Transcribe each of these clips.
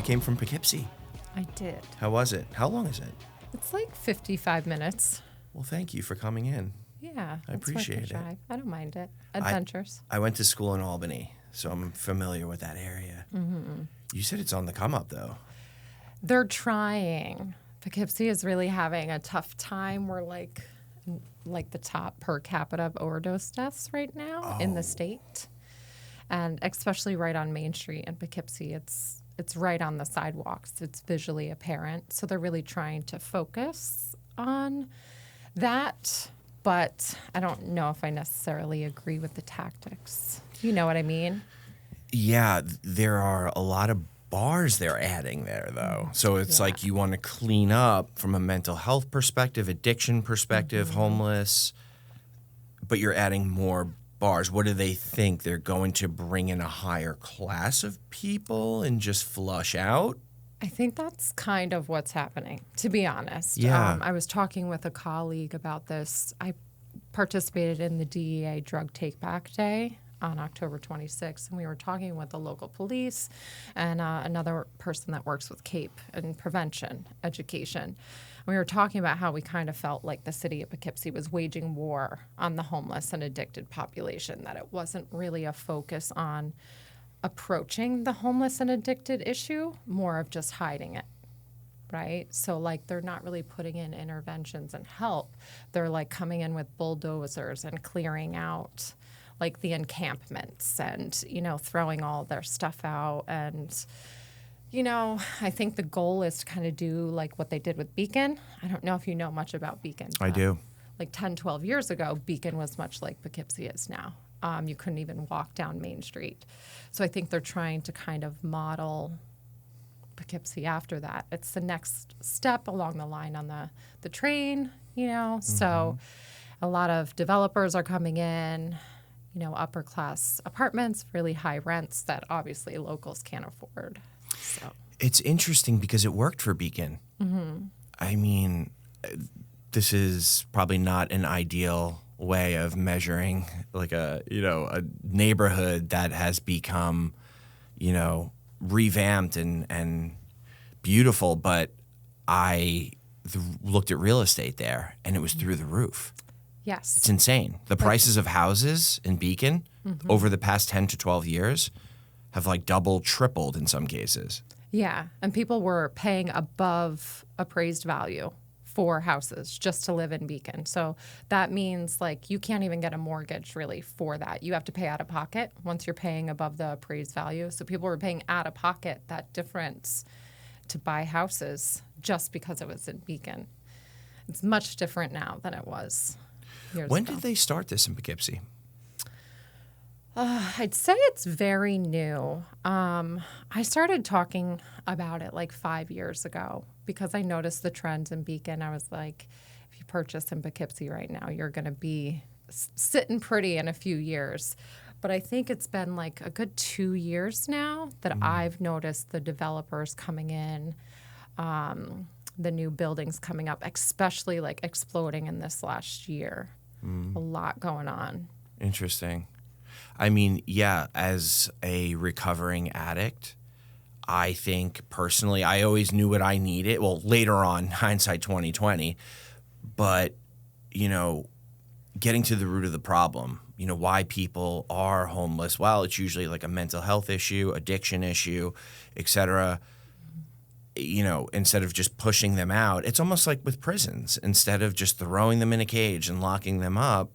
came from Poughkeepsie. I did. How was it? How long is it? It's like 55 minutes. Well, thank you for coming in. Yeah. I it's worth appreciate a it. drive. I don't mind it. Adventures. I went to school in Albany, so I'm familiar with that area. Mm-hmm. You said it's on the come up, though. They're trying. Poughkeepsie is really having a tough time. We're like the top per capita of overdose deaths right now in the state. And especially right on Main Street in Poughkeepsie, it's right on the sidewalks. It's visually apparent. So they're really trying to focus on that. But I don't know if I necessarily agree with the tactics. You know what I mean? Yeah, there are a lot of bars they're adding there, though. So it's like you want to clean up from a mental health perspective, addiction perspective, homeless, but you're adding more bars. What do they think? They're going to bring in a higher class of people and just flush out? I think that's kind of what's happening, to be honest. Yeah. I was talking with a colleague about this. I participated in the DEA Drug Take Back Day on October 26th, and we were talking with the local police and another person that works with CAPE and prevention education. We were talking about how we kind of felt like the city of Poughkeepsie was waging war on the homeless and addicted population, that it wasn't really a focus on approaching the homeless and addicted issue, more of just hiding it, right? So, like, they're not really putting in interventions and help. They're, like, coming in with bulldozers and clearing out, like, the encampments and, you know, throwing all their stuff out. And, you know, I think the goal is to kind of do, like, what they did with Beacon. I don't know if you know much about Beacon. I do. Like 10, 12 years ago, Beacon was much like Poughkeepsie is now. You couldn't even walk down Main Street. So I think they're trying to kind of model Poughkeepsie after that. It's the next step along the line on the train, you know. Mm-hmm. So a lot of developers are coming in, you know, upper class apartments, really high rents that obviously locals can't afford. So it's interesting because it worked for Beacon. Mm-hmm. I mean, this is probably not an ideal way of measuring like a neighborhood that has become, you know, revamped and beautiful. But I looked at real estate there and it was through the roof. Yes. It's insane. The prices of houses in Beacon over the past 10 to 12 years have like doubled, tripled in some cases. Yeah. And people were paying above appraised value for houses just to live in Beacon. So that means like you can't even get a mortgage really for that. You have to pay out of pocket once you're paying above the appraised value. So people were paying out of pocket that difference to buy houses just because it was in Beacon. It's much different now than it was years ago. When did they start this in Poughkeepsie? I'd say it's very new. I started talking about it like 5 years ago because I noticed the trends in Beacon. I was like, if you purchase in Poughkeepsie right now, you're going to be sitting pretty in a few years. But I think it's been like a good 2 years now that I've noticed the developers coming in, the new buildings coming up, especially like exploding in this last year. A lot going on. Interesting. I mean, yeah, as a recovering addict, I think personally, I always knew what I needed. Well, later on, hindsight 2020, but, you know, getting to the root of the problem, you know, why people are homeless. Well, it's usually like a mental health issue, addiction issue, et cetera. You know, instead of just pushing them out, it's almost like with prisons. Instead of just throwing them in a cage and locking them up,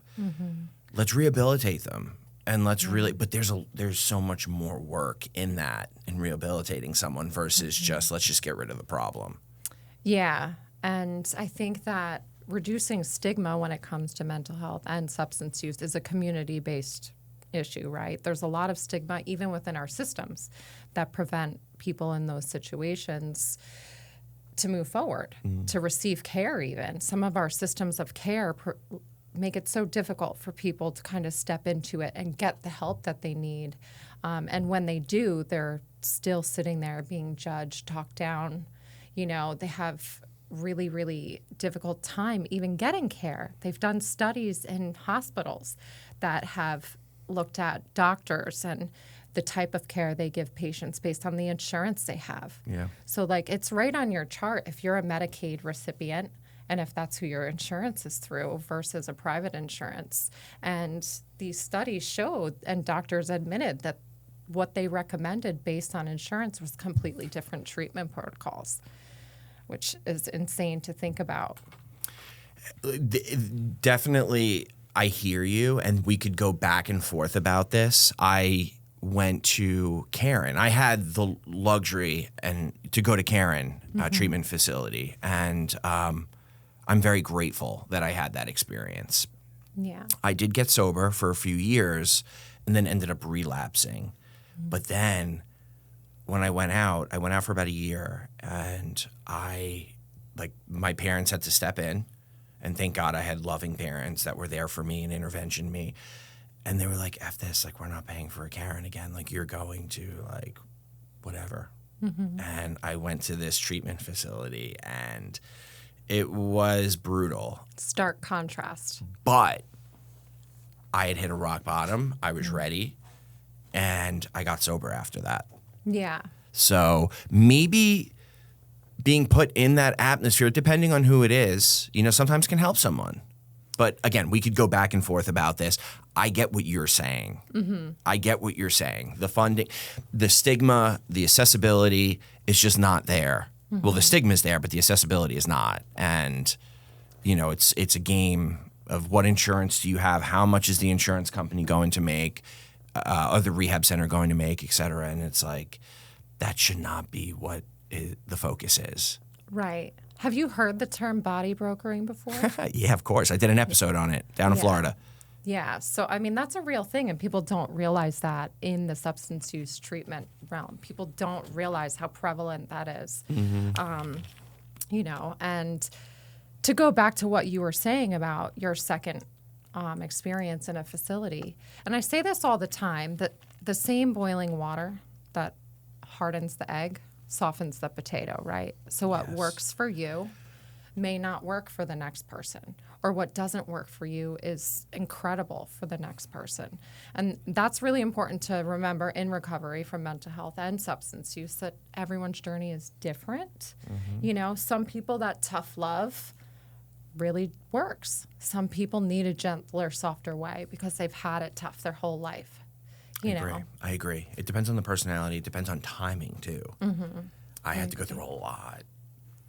let's rehabilitate them. And let's really, but there's so much more work in that, in rehabilitating someone versus just let's just get rid of the problem. Yeah, and I think that reducing stigma when it comes to mental health and substance use is a community-based issue, right? There's a lot of stigma even within our systems that prevent people in those situations to move forward, to receive care even. Some of our systems of care make it so difficult for people to kind of step into it and get the help that they need. And when they do, they're still sitting there being judged, talked down. You know, they have really, really difficult time even getting care. They've done studies in hospitals that have looked at doctors, and the type of care they give patients based on the insurance they have. Yeah. So like it's right on your chart if you're a Medicaid recipient and if that's who your insurance is through versus a private insurance. And these studies showed and doctors admitted that what they recommended based on insurance was completely different treatment protocols, which is insane to think about. Definitely, I hear you, and we could go back and forth about this. I went to Karen. I had the luxury to go to Karen treatment facility, and I'm very grateful that I had that experience. Yeah. I did get sober for a few years and then ended up relapsing. But then when I went out for about a year, and my parents had to step in, and thank God I had loving parents that were there for me and interventioned me. And they were like, F this, like, we're not paying for a Karen again. Like, you're going to, like, whatever. And I went to this treatment facility, and it was brutal. Stark contrast. But I had hit a rock bottom. I was ready, and I got sober after that. Yeah. So maybe being put in that atmosphere, depending on who it is, sometimes can help someone. But again, we could go back and forth about this. I get what you're saying. I get what you're saying. The funding, the stigma, the accessibility is just not there. Well, the stigma is there, but the accessibility is not. And, it's a game of what insurance do you have? How much is the insurance company going to make? Or the rehab center going to make, et cetera? And it's like, that should not be what the focus is. Right. Have you heard the term body brokering before? Yeah, of course. I did an episode on it down in Florida. Yeah. So, I mean, that's a real thing, and people don't realize that in the substance use treatment realm. People don't realize how prevalent that is. And to go back to what you were saying about your second experience in a facility, and I say this all the time, that the same boiling water that hardens the egg softens the potato, right? So what works for you may not work for the next person, or what doesn't work for you is incredible for the next person. And that's really important to remember in recovery from mental health and substance use, that everyone's journey is different. Some people, that tough love really works. Some people need a gentler, softer way because they've had it tough their whole life. I agree. It depends on the personality. It depends on timing, too. I had to go through a lot.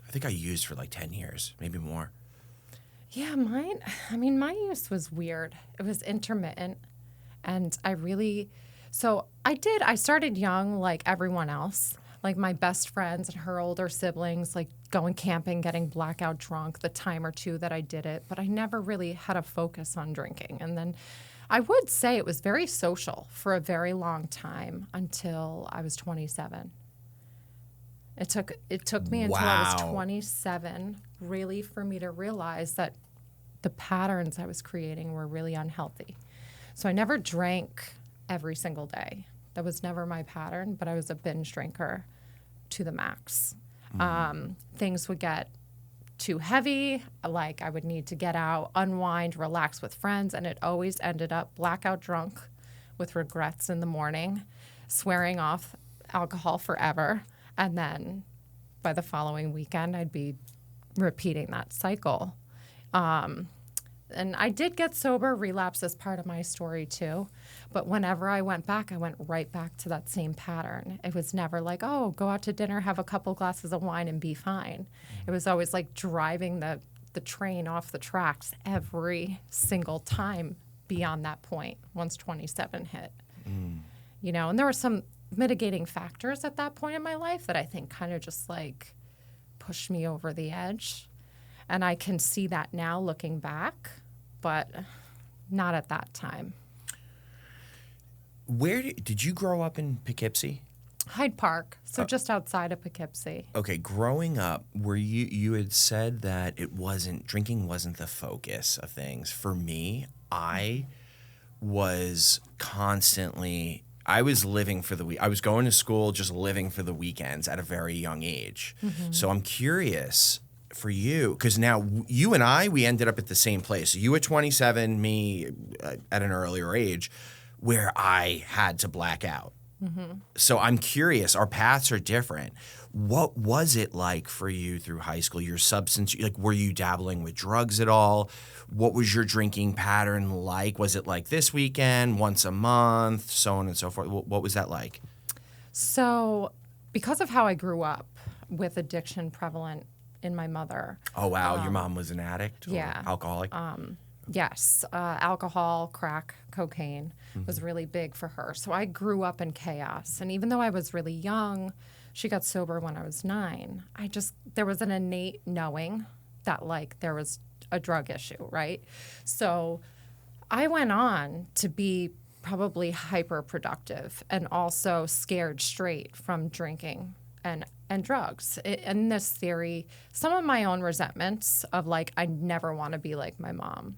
I think I used for like 10 years, maybe more. Yeah, my use was weird. It was intermittent. And I started young like everyone else. Like my best friends and her older siblings, like going camping, getting blackout drunk, the time or two that I did it. But I never really had a focus on drinking. And then I would say it was very social for a very long time until I was 27. It took me until I was 27 really for me to realize that the patterns I was creating were really unhealthy. So I never drank every single day. That was never my pattern, but I was a binge drinker to the max. Things would get too heavy, like I would need to get out, unwind, relax with friends, and it always ended up blackout drunk with regrets in the morning, swearing off alcohol forever, and then by the following weekend, I'd be repeating that cycle. And I did get sober, relapse is part of my story too. But whenever I went back, I went right back to that same pattern. It was never like, oh, go out to dinner, have a couple glasses of wine and be fine. It was always like driving the train off the tracks every single time beyond that point, once 27 hit. And there were some mitigating factors at that point in my life that I think kind of just like pushed me over the edge. And I can see that now looking back, but not at that time. Where did you grow up in Poughkeepsie? Hyde Park, so just outside of Poughkeepsie. Okay, growing up, were you had said that drinking wasn't the focus of things. For me, I was living for the week. I was going to school, just living for the weekends at a very young age. So I'm curious for you, because now you and we ended up at the same place. You at 27, me at an earlier age, where I had to black out. So I'm curious. Our paths are different. What was it like for you through high school? Your substance, like, were you dabbling with drugs at all? What was your drinking pattern like? Was it like this weekend, once a month, so on and so forth? What was that like? So, because of how I grew up with addiction prevalent in my mother. Oh, wow. Your mom was an addict? Or Yeah. alcoholic? Yes, alcohol, crack, cocaine was really big for her. So I grew up in chaos. And even though I was really young, she got sober when I was 9. There was an innate knowing that, like, there was a drug issue, right? So I went on to be probably hyper productive and also scared straight from drinking and drugs. In this theory, some of my own resentments of, like, I never want to be like my mom.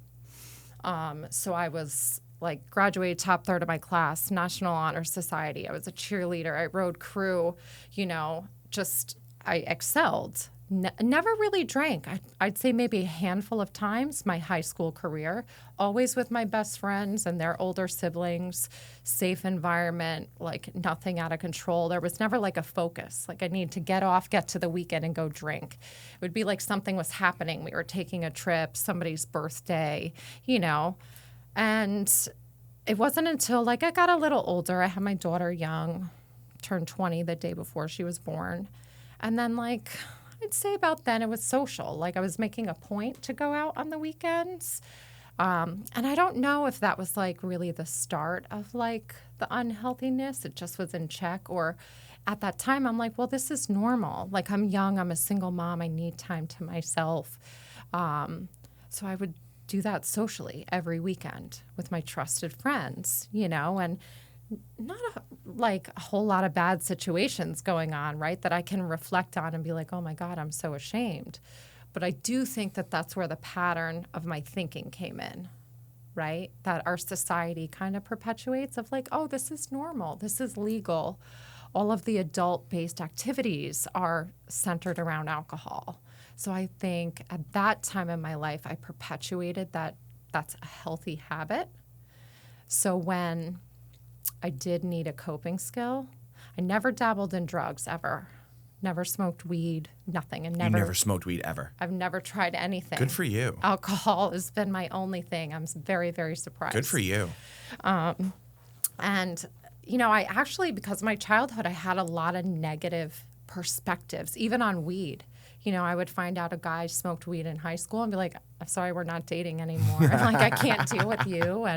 So I was, like, graduated top third of my class, National Honor Society. I was a cheerleader. I rode crew, I excelled. Never really drank. I'd say maybe a handful of times my high school career, always with my best friends and their older siblings, safe environment, like nothing out of control. There was never like a focus. Like I need to get off, get to the weekend and go drink. It would be like something was happening. We were taking a trip, somebody's birthday, and it wasn't until like I got a little older. I had my daughter young, turned 20 the day before she was born. And then like I'd say about then it was social. Like I was making a point to go out on the weekends. And I don't know if that was like really the start of like the unhealthiness. It just was in check. Or at that time, I'm like, well, this is normal. Like I'm young. I'm a single mom. I need time to myself. So I would do that socially every weekend with my trusted friends, and not a whole lot of bad situations going on, right, that I can reflect on and be like, oh my God, I'm so ashamed. But I do think that that's where the pattern of my thinking came in, right, that our society kind of perpetuates of like, oh, this is normal, this is legal. All of the adult-based activities are centered around alcohol. So I think at that time in my life, I perpetuated that that's a healthy habit. So when I did need a coping skill, I never dabbled in drugs ever. Never smoked weed, nothing. And You never smoked weed ever? I've never tried anything. Good for you. Alcohol has been my only thing. I'm very, very surprised. Good for you. And, I actually, because of my childhood, I had a lot of negative perspectives, even on weed. I would find out a guy smoked weed in high school and be like, I'm sorry, we're not dating anymore. Like, I can't deal with you.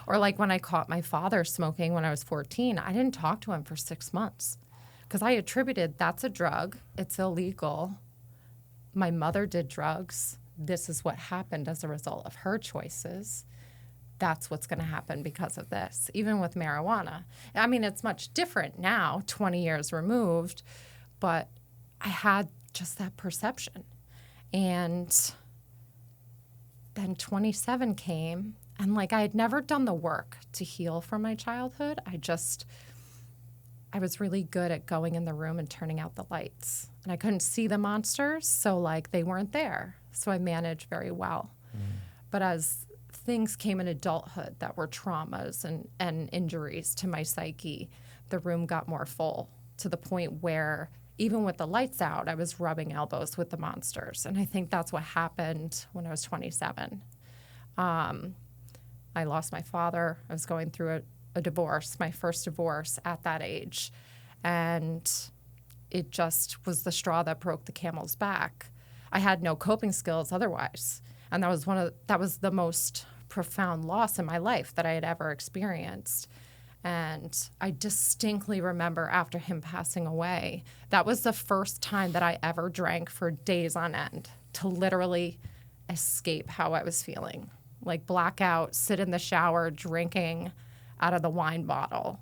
Or like when I caught my father smoking when I was 14, I didn't talk to him for 6 months because I attributed that's a drug. It's illegal. My mother did drugs. This is what happened as a result of her choices. That's what's going to happen because of this, even with marijuana. I mean, it's much different now, 20 years removed, but I had just that perception. And then 27 came, and like I had never done the work to heal from my childhood. I was really good at going in the room and turning out the lights. And I couldn't see the monsters, so like they weren't there. So I managed very well. But as things came in adulthood that were traumas and injuries to my psyche, the room got more full to the point where even with the lights out, I was rubbing elbows with the monsters. And I think that's what happened when I was 27. I lost my father. I was going through a divorce, my first divorce at that age. And it just was the straw that broke the camel's back. I had no coping skills otherwise. And that was the most profound loss in my life that I had ever experienced. And I distinctly remember after him passing away, that was the first time that I ever drank for days on end to literally escape how I was feeling. Like blackout, sit in the shower, drinking out of the wine bottle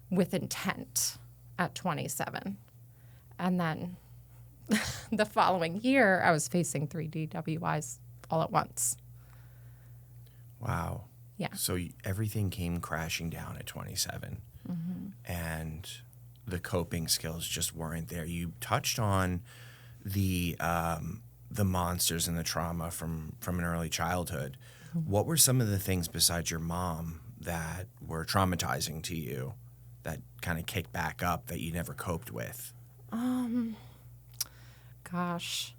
with intent at 27. And then the following year, I was facing 3 DWIs all at once. Wow. Yeah. So everything came crashing down at 27, and the coping skills just weren't there. You touched on the monsters and the trauma from an early childhood. What were some of the things besides your mom that were traumatizing to you that kind of kicked back up that you never coped with? Gosh.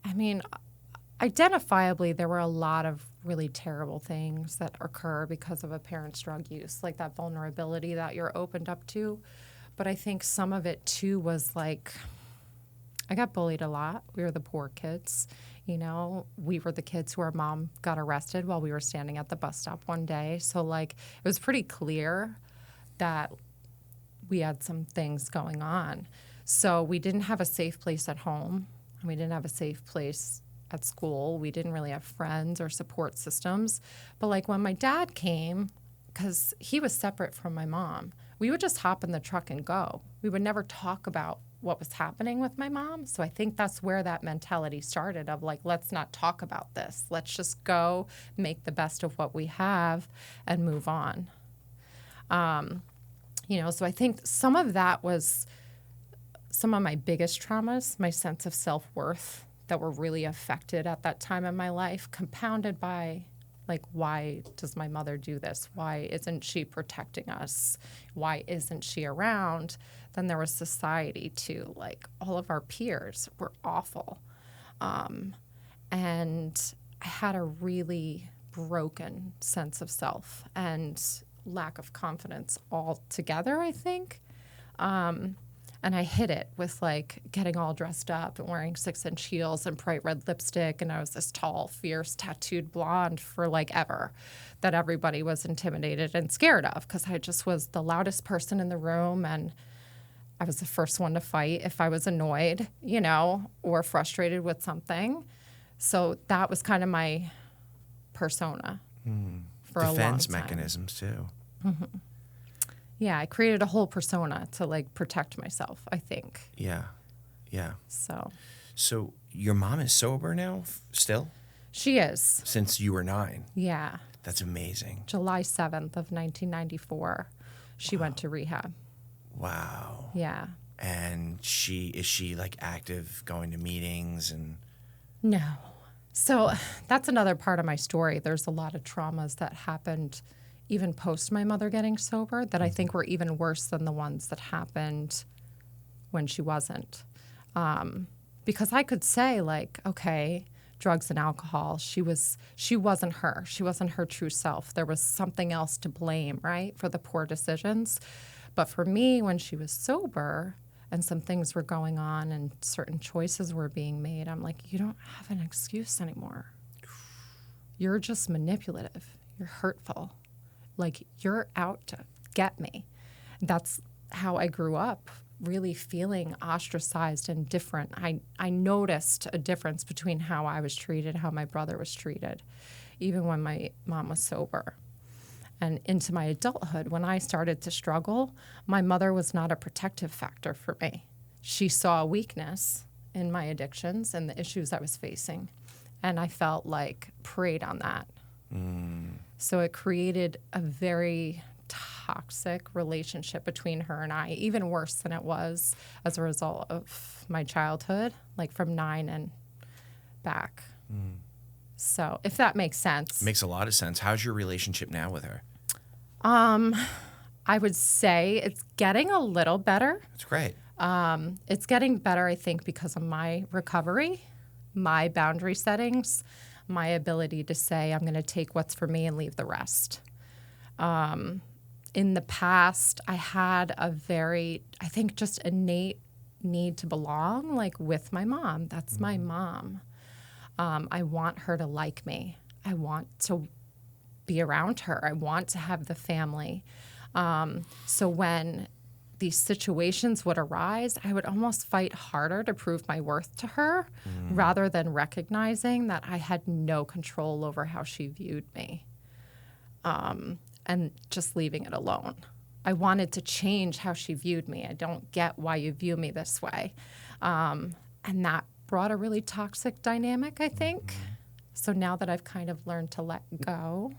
I mean, identifiably, there were a lot of really terrible things that occur because of a parent's drug use, like that vulnerability that you're opened up to. But I think some of it, too, was like, I got bullied a lot. We were the poor kids. You know, we were the kids who our mom got arrested while we were standing at the bus stop one day. So, like, it was pretty clear that we had some things going on. So we didn't have a safe place at home. We didn't have a safe place at school. We didn't really have friends or support systems. But, like, when my dad came, because he was separate from my mom, we would just hop in the truck and go. We would never talk about what was happening with my mom. So I think that's where that mentality started of like, let's not talk about this. Let's just go make the best of what we have and move on. You know, so I think some of that was some of my biggest traumas, my sense of self-worth that were really affected at that time in my life, compounded by like, why does my mother do this? Why isn't she protecting us? Why isn't she around? Then there was society too. Like, all of our peers were awful. And I had a really broken sense of self and lack of confidence altogether, I think. And I hid it with like getting all dressed up and wearing 6-inch heels and bright red lipstick. And I was this tall, fierce, tattooed blonde for like ever that everybody was intimidated and scared of because I just was the loudest person in the room. And I was the first one to fight if I was annoyed, you know, or frustrated with something. So that was kind of my persona for a long time. Defense mechanisms too. Mm-hmm. Yeah, I created a whole persona to like protect myself, I think. Yeah. So your mom is sober now still? She is. Since you were 9? Yeah. That's amazing. July 7th of 1994, she went to rehab. Wow. Yeah. And is she like active, going to meetings and? No. So that's another part of my story. There's a lot of traumas that happened even post my mother getting sober that I think were even worse than the ones that happened when she wasn't. Because I could say like, okay, drugs and alcohol, she wasn't her. She wasn't her true self. There was something else to blame, right, for the poor decisions. But for me, when she was sober and some things were going on and certain choices were being made, I'm like, you don't have an excuse anymore. You're just manipulative. You're hurtful. Like, you're out to get me. That's how I grew up, really feeling ostracized and different. I noticed a difference between how I was treated, how my brother was treated, even when my mom was sober. And into my adulthood, when I started to struggle, my mother was not a protective factor for me. She saw a weakness in my addictions and the issues I was facing. And I felt like preyed on that. So it created a very toxic relationship between her and I, even worse than it was as a result of my childhood, like from 9 and back. So if that makes sense. Makes a lot of sense. How's your relationship now with her? I would say it's getting a little better. That's great. It's getting better, I think, because of my recovery, my boundary settings, my ability to say I'm going to take what's for me and leave the rest. In the past, I had a very, I think, just innate need to belong, like with my mom. That's my mom. I want her to like me. I want to be around her. I want to have the family. So when these situations would arise, I would almost fight harder to prove my worth to her rather than recognizing that I had no control over how she viewed me and just leaving it alone. I wanted to change how she viewed me. I don't get why you view me this way. And that brought a really toxic dynamic, I think. So now that I've kind of learned to let go,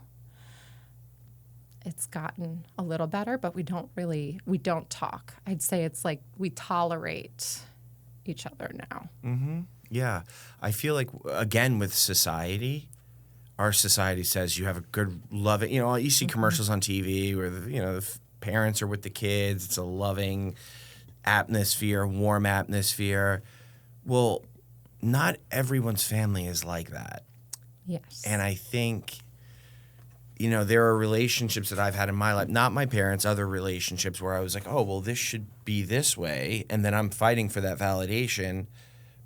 it's gotten a little better, but we don't talk. I'd say it's like we tolerate each other now. Yeah. I feel like, again, with society, our society says you have a good love it. You know, you see commercials on TV where, parents are with the kids. It's a loving atmosphere, warm atmosphere. Well, not everyone's family is like that. Yes. And I think, there are relationships that I've had in my life, not my parents, other relationships where I was like, oh, well, this should be this way. And then I'm fighting for that validation.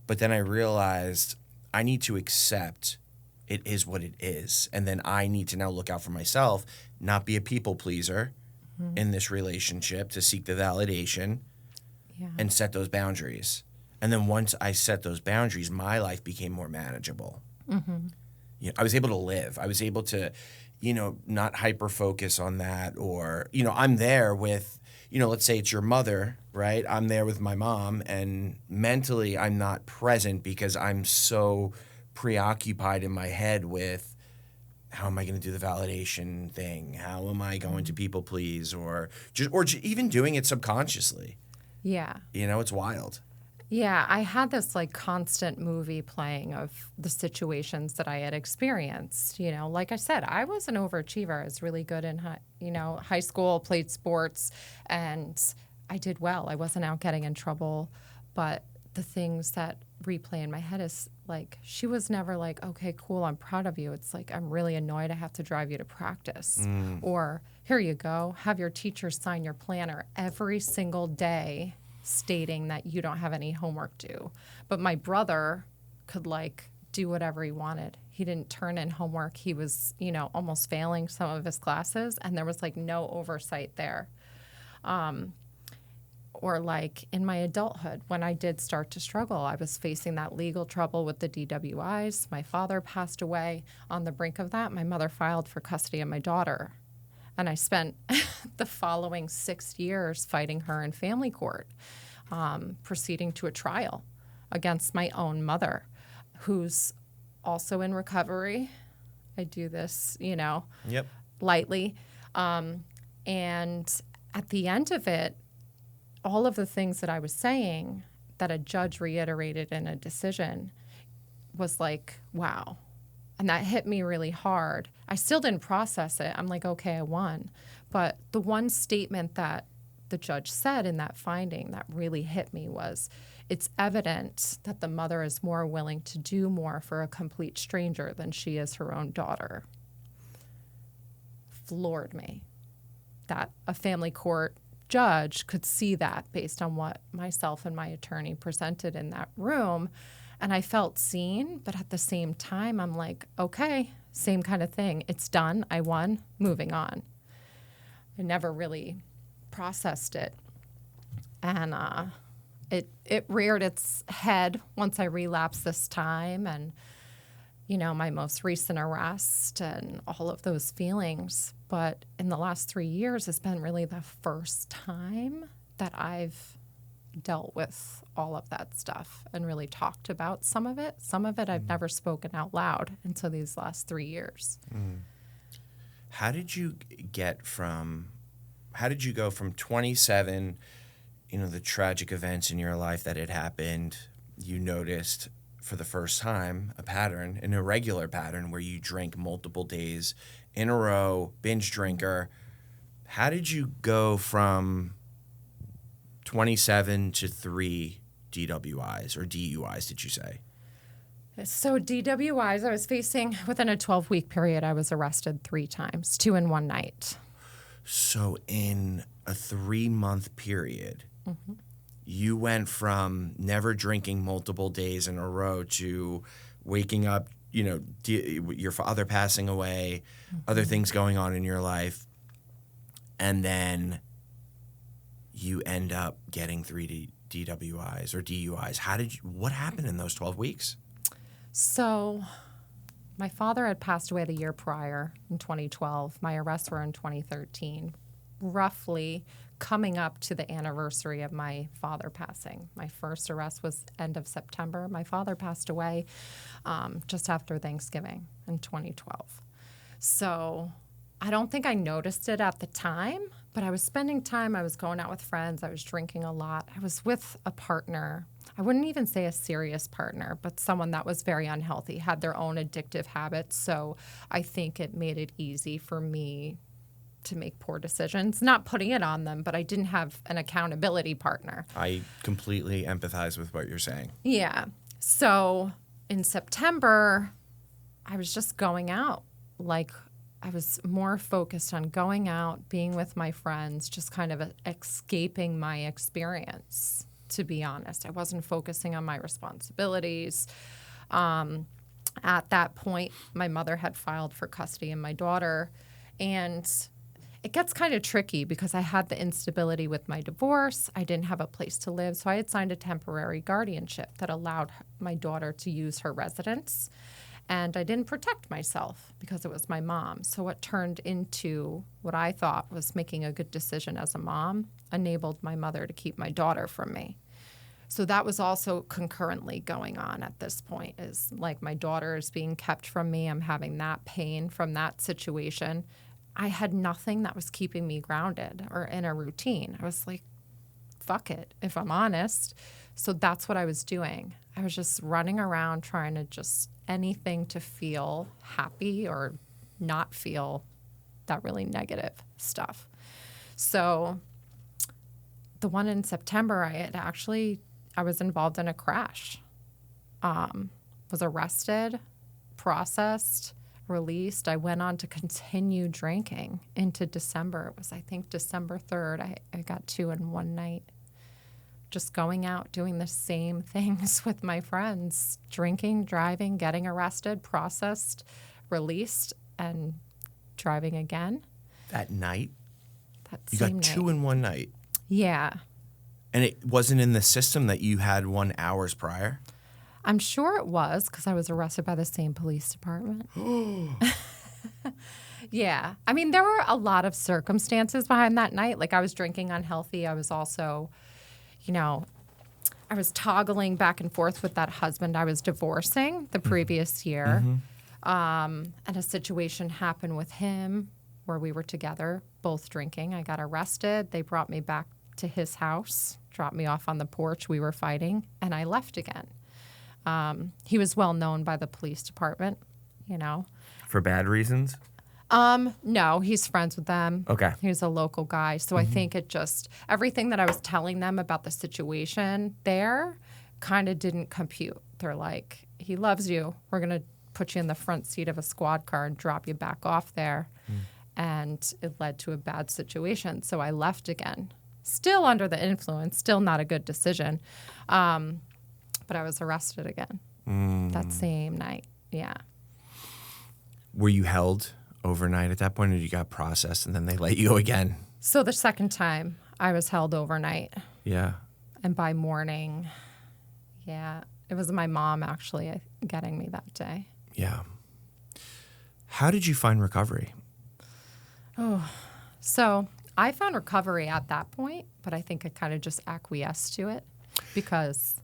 But then I realized I need to accept it is what it is. And then I need to now look out for myself, not be a people pleaser in this relationship to seek the validation and set those boundaries. And then once I set those boundaries, my life became more manageable. I was able to live. I was able to, not hyper focus on that, or, I'm there with, let's say it's your mother, right? I'm there with my mom, and mentally I'm not present because I'm so preoccupied in my head with how am I going to do the validation thing? How am I going to people please, or even doing it subconsciously? Yeah. It's wild. Yeah, I had this like constant movie playing of the situations that I had experienced. Like I said, I was an overachiever. I was really good in high school, played sports, and I did well. I wasn't out getting in trouble, but the things that replay in my head is like, she was never like, okay, cool, I'm proud of you. It's like, I'm really annoyed I have to drive you to practice. Or here you go, have your teacher sign your planner every single day stating that you don't have any homework due. But my brother could like do whatever he wanted. He didn't turn in homework. He was, almost failing some of his classes, and there was like no oversight there. Or like in my adulthood, when I did start to struggle, I was facing that legal trouble with the DWIs. My father passed away. On the brink of that, my mother filed for custody of my daughter. And I spent the following 6 years fighting her in family court, proceeding to a trial against my own mother, who's also in recovery. I do this, lightly. And at the end of it, all of the things that I was saying that a judge reiterated in a decision was like, wow. And that hit me really hard. I still didn't process it. I'm like, okay, I won. But the one statement that the judge said in that finding that really hit me was, it's evident that the mother is more willing to do more for a complete stranger than she is her own daughter. Floored me that a family court judge could see that based on what myself and my attorney presented in that room. And I felt seen, but at the same time, I'm like, okay, same kind of thing. It's done. I won. Moving on. I never really processed it. And it reared its head once I relapsed this time, and, my most recent arrest and all of those feelings. But in the last 3 years, it's been really the first time that I've dealt with all of that stuff and really talked about some of it. Some of it I've never spoken out loud until these last 3 years. How did you go from 27, the tragic events in your life that had happened, you noticed for the first time an irregular pattern where you drank multiple days in a row, binge drinker. How did you go from 27 to 3 DWIs or DUIs, did you say? So DWIs, I was facing, within a 12-week period, I was arrested 3 times, 2 in one night. So in a 3-month period, you went from never drinking multiple days in a row to waking up, your father passing away, other things going on in your life, and then you end up getting 3 DWIs or DUIs. What happened in those 12 weeks? So my father had passed away the year prior in 2012. My arrests were in 2013, roughly coming up to the anniversary of my father passing. My first arrest was end of September. My father passed away just after Thanksgiving in 2012. So I don't think I noticed it at the time, but I was spending time. I was going out with friends. I was drinking a lot. I was with a partner. I wouldn't even say a serious partner, but someone that was very unhealthy, had their own addictive habits. So I think it made it easy for me to make poor decisions. Not putting it on them, but I didn't have an accountability partner. I completely empathize with what you're saying. Yeah. So in September, I was just going out. Like, I was more focused on going out, being with my friends, just kind of escaping my experience, to be honest. I wasn't focusing on my responsibilities. At that point, my mother had filed for custody of my daughter, and it gets kind of tricky because I had the instability with my divorce. I didn't have a place to live, so I had signed a temporary guardianship that allowed my daughter to use her residence, and I didn't protect myself because it was my mom. So what turned into what I thought was making a good decision as a mom enabled my mother to keep my daughter from me. So that was also concurrently going on at this point, is like my daughter is being kept from me. I'm having that pain from that situation. I had nothing that was keeping me grounded or in a routine. I was like, fuck it, if I'm honest. So that's what I was doing. I was just running around trying to just anything to feel happy or not feel that really negative stuff. So the one in September, I was involved in a crash. Was arrested, processed, released. I went on to continue drinking into December. It was, I think, December 3rd. I got 2 in one night. Just going out, doing the same things with my friends. Drinking, driving, getting arrested, processed, released, and driving again. That night? You same got 2 night. in one night? Yeah. And it wasn't in the system that you had 1 hours prior? I'm sure it was because I was arrested by the same police department. Yeah. I mean, there were a lot of circumstances behind that night. Like, I was drinking unhealthy. I was also, I was toggling back and forth with that husband I was divorcing the previous year. And a situation happened with him where we were together, both drinking. I got arrested. They brought me back to his house, dropped me off on the porch. We were fighting, and I left again. He was well known by the police department, For bad reasons? No, he's friends with them. Okay. He's a local guy. So I think everything that I was telling them about the situation there kind of didn't compute. They're like, he loves you. We're going to put you in the front seat of a squad car and drop you back off there. And it led to a bad situation. So I left again. Still under the influence, still not a good decision. But I was arrested again that same night. Yeah. Were you held overnight at that point, or you got processed and then they let you go again? So the second time I was held overnight. Yeah. And by morning, it was my mom actually getting me that day. Yeah. How did you find recovery? So I found recovery at that point, but I think I kind of just acquiesced to it because...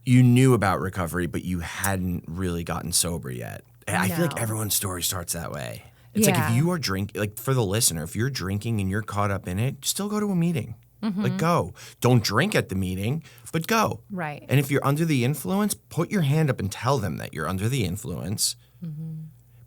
You knew about recovery, but you hadn't really gotten sober yet. I feel like everyone's story starts that way. It's like if you are drinking, like for the listener, if you're drinking and you're caught up in it, still go to a meeting. Like go. Don't drink at the meeting, but go. Right. And if you're under the influence, put your hand up and tell them that you're under the influence.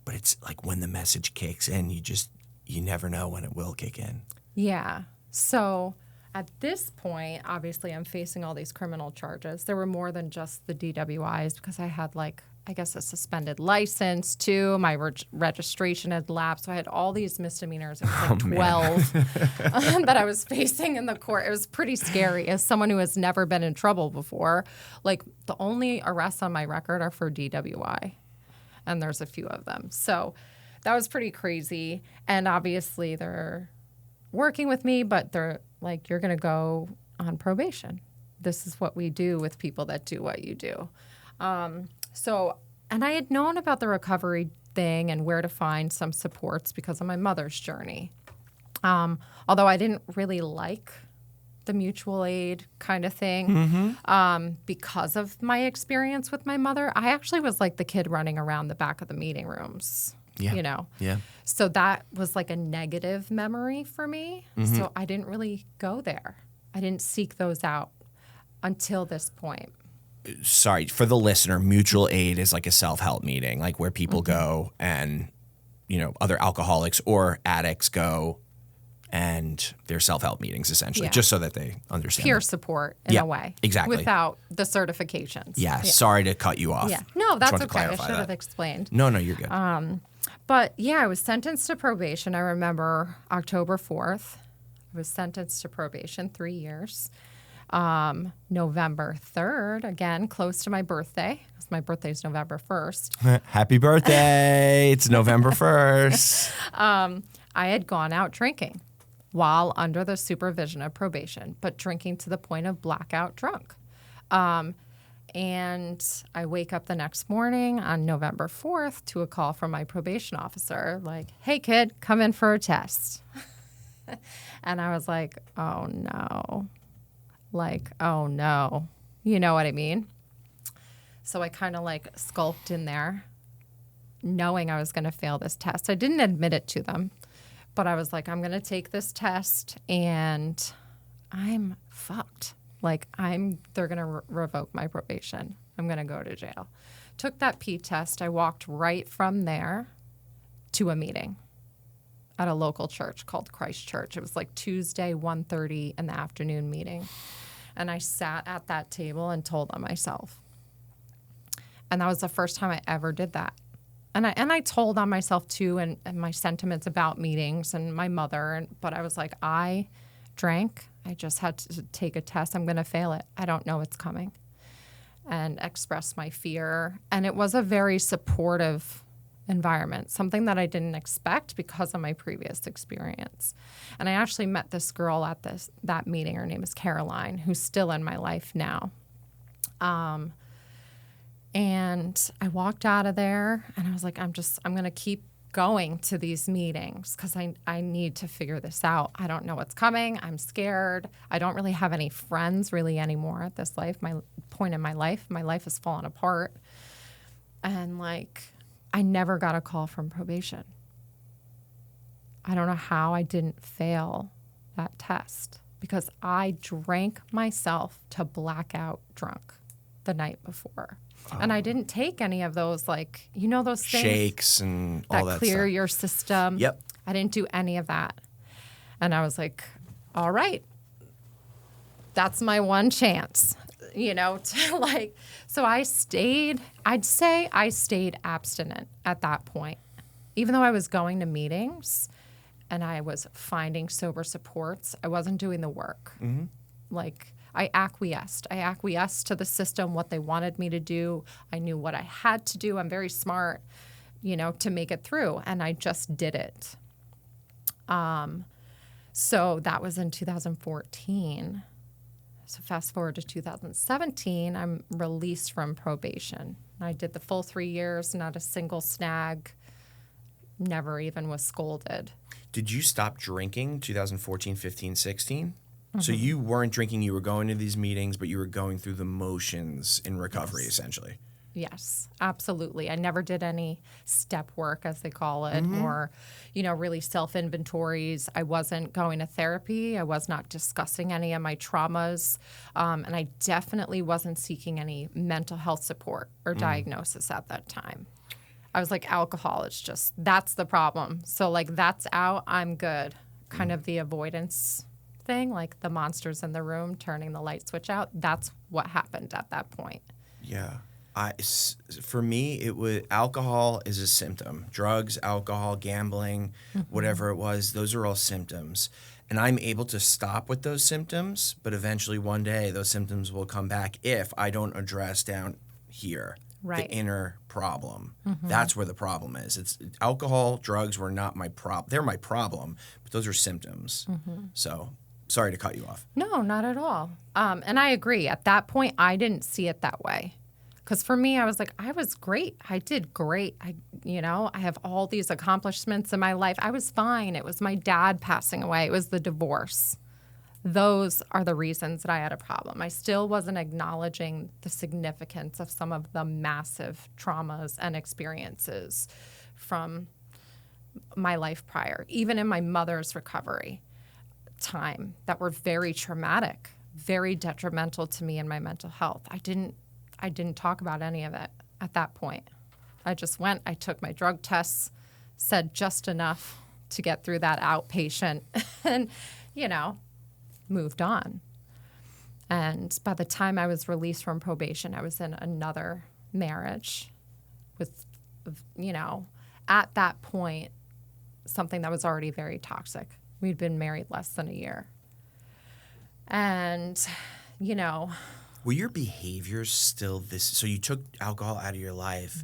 But it's like when the message kicks in, you never know when it will kick in. Yeah. So at this point, obviously, I'm facing all these criminal charges. There were more than just the DWIs because I had a suspended license too. My registration had lapsed. So I had all these misdemeanors. It was 12 that I was facing in the court. It was pretty scary as someone who has never been in trouble before. Like, the only arrests on my record are for DWI, and there's a few of them. So that was pretty crazy. And obviously, they're working with me, but they're like, you're going to go on probation. This is what we do with people that do what you do. And I had known about the recovery thing and where to find some supports because of my mother's journey. Although I didn't really like the mutual aid kind of thing because of my experience with my mother. I actually was like the kid running around the back of the meeting rooms. Yeah. So that was like a negative memory for me. So I didn't really go there. I didn't seek those out until this point. Sorry, for the listener, mutual aid is like a self-help meeting, like where people go and, other alcoholics or addicts go and their self-help meetings, essentially, Yeah. just so that they understand. Peer that. support in Yeah, a way. exactly. Without the certifications. Yeah, sorry to cut you off. Yeah. No, that's Just wanted to okay. I clarify should have that. explained. No, you're good. But yeah, I was sentenced to probation. I remember October 4th. I was sentenced to probation 3 years. November 3rd, again, close to my birthday, because my birthday is November 1st. Happy birthday. It's November 1st. I had gone out drinking while under the supervision of probation, but drinking to the point of blackout drunk. And I wake up the next morning on November 4th to a call from my probation officer, like, hey, kid, come in for a test. And I was like, oh, no. Like, oh, no. You know what I mean? So I kind of like skulked in there, knowing I was going to fail this test. I didn't admit it to them, but I was like, I'm going to take this test and I'm fucked. Like, they're going to revoke my probation. I'm going to go to jail. Took that P test. I walked right from there to a meeting at a local church called Christ Church. It was like Tuesday, 1:30 in the afternoon meeting. And I sat at that table and told on myself. And that was the first time I ever did that. And I told on myself too, and my sentiments about meetings and my mother. But I was like, I drank. I just had to take a test. I'm going to fail it. I don't know what's coming. And express my fear. And it was a very supportive environment, something that I didn't expect because of my previous experience. And I actually met this girl at that meeting. Her name is Caroline, who's still in my life now. And I walked out of there and I was like, I'm going to keep going to these meetings because I need to figure this out. I don't know what's coming. I'm scared. I don't really have any friends really anymore at this point in my life. My life has fallen apart. And like, I never got a call from probation. I don't know how I didn't fail that test because I drank myself to blackout drunk the night before. And I didn't take any of those, like, you know, those things Shakes and all that that clear stuff. your system. Yep. I didn't do any of that. And I was like, all right, that's my one chance, you know, to like, so I'd say I stayed abstinent at that point. Even though I was going to meetings and I was finding sober supports, I wasn't doing the work. Mm-hmm. Like, I acquiesced to the system, what they wanted me to do. I knew what I had to do. I'm very smart, you know, to make it through. And I just did it. So that was in 2014. So fast forward to 2017, I'm released from probation. I did the full 3 years, not a single snag, never even was scolded. Did you stop drinking 2014, 15, 16? So you weren't drinking, you were going to these meetings, but you were going through the motions in recovery, essentially. Yes, absolutely. I never did any step work, as they call it, or, you know, really self-inventories. I wasn't going to therapy. I was not discussing any of my traumas. And I definitely wasn't seeking any mental health support or diagnosis at that time. I was like, alcohol is just, that's the problem. So, like, that's out, I'm good. Kind of the avoidance thing, like the monsters in the room, turning the light switch out. That's what happened at that point. Yeah. For me, it was alcohol is a symptom. Drugs, alcohol, gambling, whatever it was, those are all symptoms. And I'm able to stop with those symptoms, but eventually one day those symptoms will come back if I don't address down here, Right. the inner problem. That's where the problem is. It's alcohol, drugs were not my problem. They're my problem, but those are symptoms. So sorry to cut you off. No, not at all. And I agree. At that point, I didn't see it that way. Because for me, I was like, I was great. I did great. I have all these accomplishments in my life. I was fine. It was my dad passing away. It was the divorce. Those are the reasons that I had a problem. I still wasn't acknowledging the significance of some of the massive traumas and experiences from my life prior, even in my mother's recovery time, that were very traumatic, very detrimental to me and my mental health. I didn't talk about any of it at that point. I just went, I took my drug tests, said just enough to get through that outpatient and, you know, moved on. And by the time I was released from probation, I was in another marriage with, you know, at that point, something that was already very toxic. We'd been married less than a year. And, you know. Were your behaviors still this? So you took alcohol out of your life.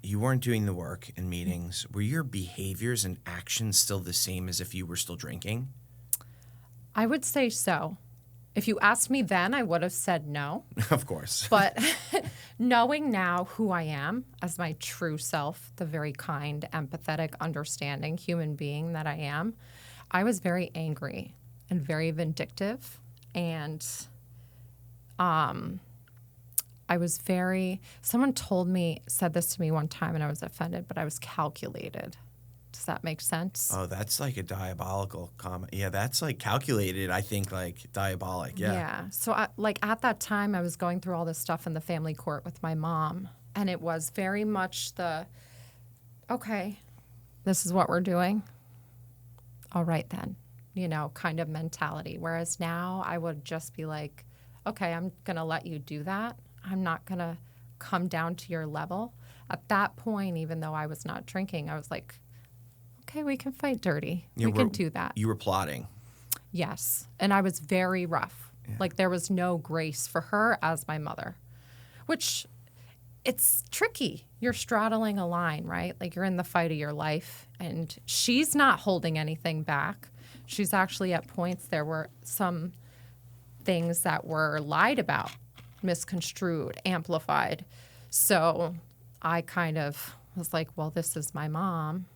You weren't doing the work in meetings. Were your behaviors and actions still the same as if you were still drinking? I would say so. If you asked me then, I would have said no. Of course. But knowing now who I am as my true self, the very kind, empathetic, understanding human being that I am, I was very angry and very vindictive. And I was someone said this to me one time and I was offended, but I was calculated. Does that make sense? Oh, that's like a diabolical comment. Yeah, that's like calculated, I think, like diabolic. Yeah. Yeah. So, at that time, I was going through all this stuff in the family court with my mom. And it was very much okay, this is what we're doing. All right, then, you know, kind of mentality. Whereas now I would just be like, okay, I'm going to let you do that. I'm not going to come down to your level. At that point, even though I was not drinking, I was like, okay, we can fight dirty. Yeah, we can do that. You were plotting. Yes. And I was very rough. Yeah. Like there was no grace for her as my mother, which it's tricky. You're straddling a line, right? Like you're in the fight of your life and she's not holding anything back. She's actually at points there were some things that were lied about, misconstrued, amplified. So I kind of was like, well, this is my mom.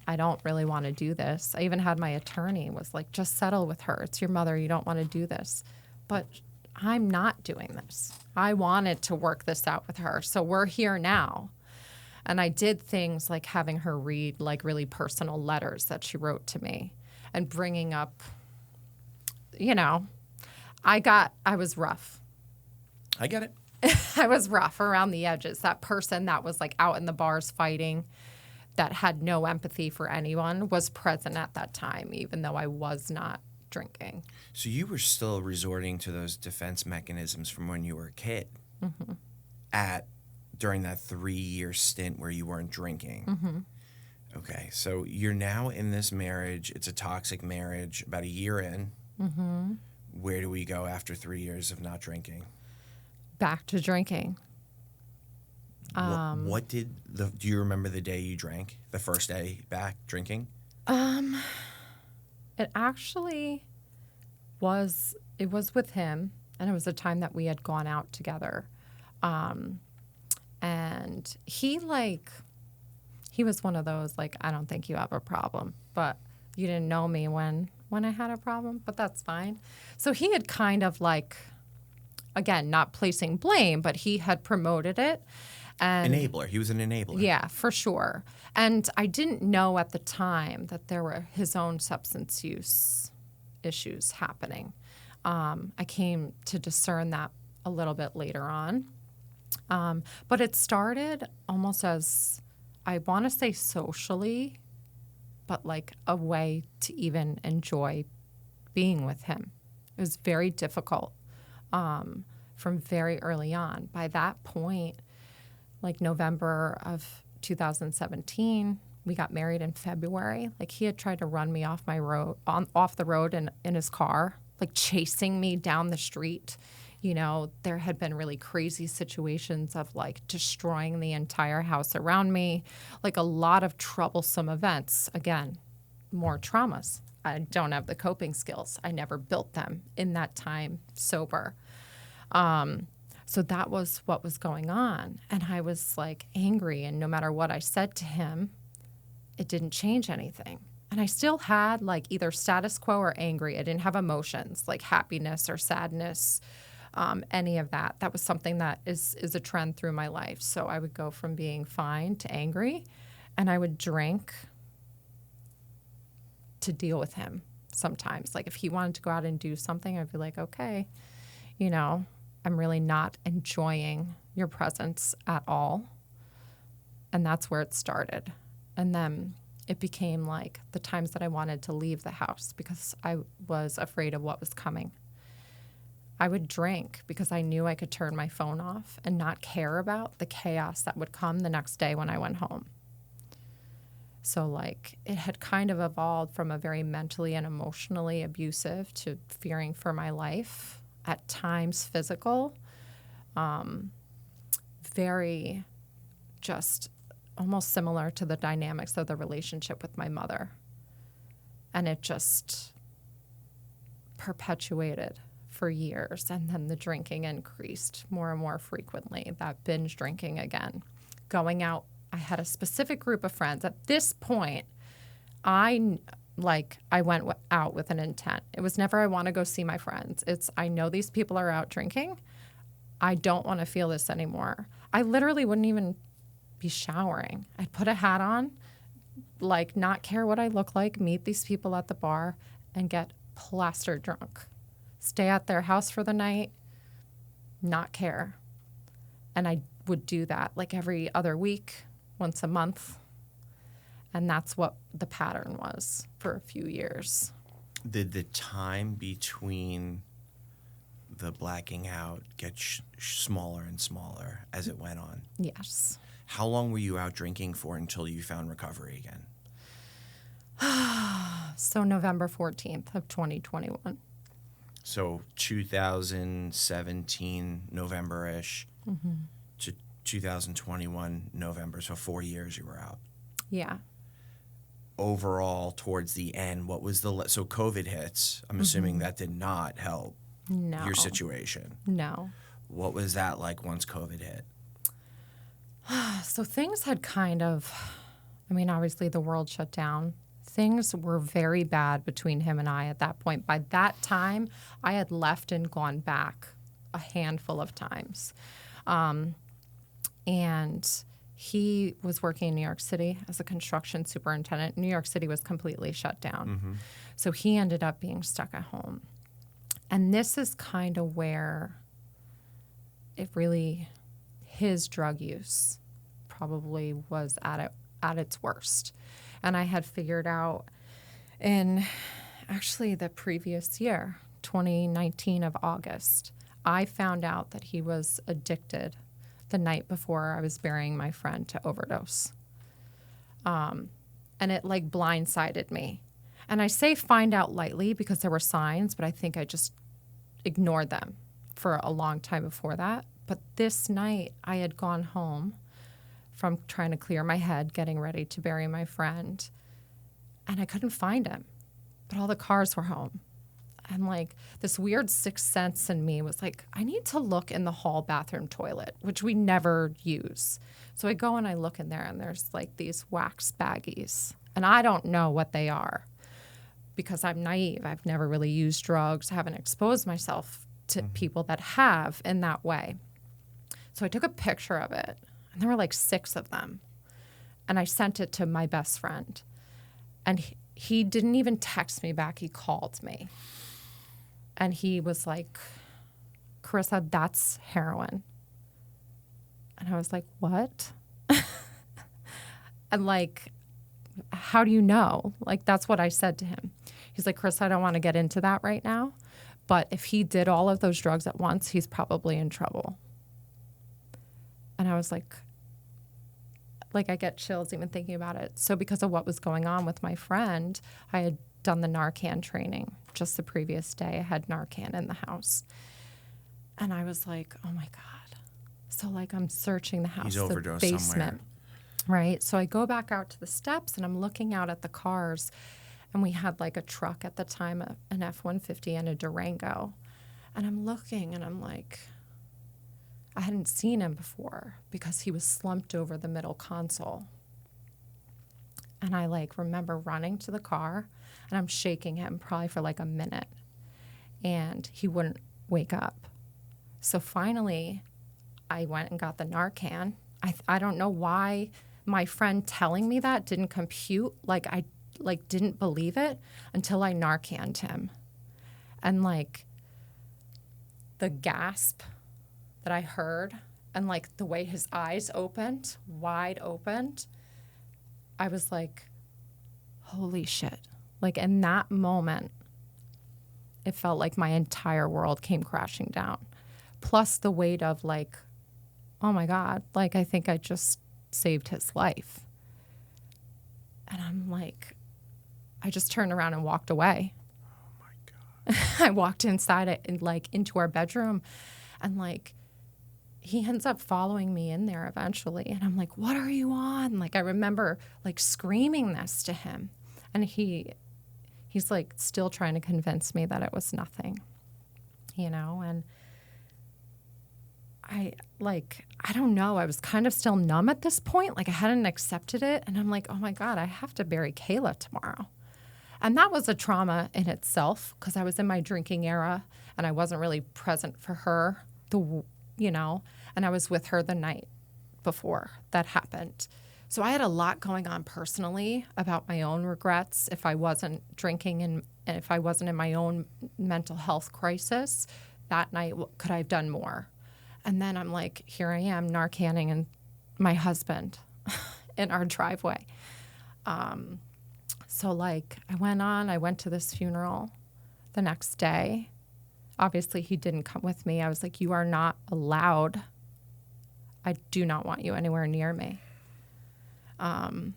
I don't really want to do this. I even had my attorney was like, just settle with her. It's your mother. You don't want to do this. But I'm not doing this. I wanted to work this out with her. So we're here now. And I did things like having her read like really personal letters that she wrote to me and bringing up, you know, I was rough. I get it. I was rough around the edges. That person that was like out in the bars fighting, that had no empathy for anyone, was present at that time, even though I was not drinking. So you were still resorting to those defense mechanisms from when you were a kid during that 3-year stint where you weren't drinking. Mm-hmm. Okay, so you're now in this marriage. It's a toxic marriage, about a year in. Mm-hmm. Where do we go after 3 years of not drinking? Back to drinking. Do you remember the day you drank? The first day back drinking? It actually was with him, and it was a time that we had gone out together. And he was one of those, like, I don't think you have a problem, but you didn't know me when I had a problem, but that's fine. So he had kind of like, again, not placing blame, but he had promoted it. And enabler. He was an enabler. Yeah, for sure. And I didn't know at the time that there were his own substance use issues happening. I came to discern that a little bit later on. But it started almost as, I want to say socially, but like a way to even enjoy being with him. It was very difficult from very early on. By that point, like November of 2017, we got married in February. Like he had tried to run me off the road in his car, like chasing me down the street. You know, there had been really crazy situations of like destroying the entire house around me, like a lot of troublesome events. Again, more traumas. I don't have the coping skills. I never built them in that time sober. So that was what was going on. And I was like angry. And no matter what I said to him, it didn't change anything. And I still had like either status quo or angry. I didn't have emotions like happiness or sadness, any of that. That was something that is a trend through my life. So I would go from being fine to angry, and I would drink to deal with him sometimes. Like if he wanted to go out and do something, I'd be like, okay, you know, I'm really not enjoying your presence at all. And that's where it started. And then it became like the times that I wanted to leave the house because I was afraid of what was coming. I would drink because I knew I could turn my phone off and not care about the chaos that would come the next day when I went home. So, like, it had kind of evolved from a very mentally and emotionally abusive to fearing for my life, at times physical, very just almost similar to the dynamics of the relationship with my mother. And it just perpetuated for years. And then the drinking increased more and more frequently, that binge drinking again. Going out, I had a specific group of friends. At this point, I went out with an intent. It was never, I want to go see my friends. It's, I know these people are out drinking. I don't want to feel this anymore. I literally wouldn't even be showering. I'd put a hat on, like not care what I look like, meet these people at the bar and get plastered drunk. Stay at their house for the night, not care. And I would do that like every other week, once a month. And that's what the pattern was for a few years. Did the time between the blacking out get smaller and smaller as it went on? Yes. How long were you out drinking for until you found recovery again? So November 14th of 2021. So 2017 November-ish to 2021 November. So 4 years you were out. Yeah. Overall, towards the end, what was the... So COVID hits. I'm assuming that did not help your situation. No. What was that like once COVID hit? So things had kind of, I mean, obviously the world shut down. Things were very bad between him and I at that point. By that time, I had left and gone back a handful of times. And he was working in New York City as a construction superintendent. New York City was completely shut down. So he ended up being stuck at home. And this is kind of where it really, his drug use probably was at its worst. And I had figured out in actually the previous year, 2019 of August, I found out that he was addicted the night before I was burying my friend to overdose. And it like blindsided me. And I say find out lightly because there were signs, but I think I just ignored them for a long time before that. But this night I had gone home from trying to clear my head, getting ready to bury my friend, and I couldn't find him. But all the cars were home. And like this weird sixth sense in me was like, I need to look in the hall bathroom toilet, which we never use. So I go and I look in there and there's like these wax baggies. And I don't know what they are because I'm naive. I've never really used drugs. I haven't exposed myself to people that have in that way. So I took a picture of it and there were like 6 of them. And I sent it to my best friend. And he didn't even text me back. He called me. And he was like, Karissa, that's heroin. And I was like, what? And like, how do you know? Like, that's what I said to him. He's like, Karissa, I don't want to get into that right now. But if he did all of those drugs at once, he's probably in trouble. And I was like I get chills even thinking about it. So because of what was going on with my friend, I had done the Narcan training. Just the previous day, I had Narcan in the house. And I was like, oh my God. So like I'm searching the house, He's the overdosed basement. somewhere. Right. So I go back out to the steps and I'm looking out at the cars. And we had like a truck at the time, an F-150 and a Durango. And I'm looking and I'm like, I hadn't seen him before because he was slumped over the middle console. And I like remember running to the car and I'm shaking him probably for like a minute. And he wouldn't wake up. So finally, I went and got the Narcan. I don't know why my friend telling me that didn't compute. Like I didn't believe it until I Narcaned him. And like the gasp that I heard and like the way his eyes opened, wide opened, I was like, holy shit. Like in that moment, it felt like my entire world came crashing down. Plus the weight of like, oh my God, like I think I just saved his life. And I'm like, I just turned around and walked away. Oh my God. I walked inside it and like into our bedroom, and like he ends up following me in there eventually. And I'm like, what are you on? Like I remember like screaming this to him, and he's like still trying to convince me that it was nothing, you know? And I don't know. I was kind of still numb at this point. Like I hadn't accepted it. And I'm like, oh my God, I have to bury Kayla tomorrow. And that was a trauma in itself because I was in my drinking era and I wasn't really present for her, and I was with her the night before that happened. So I had a lot going on personally about my own regrets if I wasn't drinking and if I wasn't in my own mental health crisis that night. Could I have done more? And then I'm like, here I am Narcaning and my husband in our driveway. So like I went to this funeral the next day. Obviously he didn't come with me. I was like, you are not allowed. I do not want you anywhere near me. And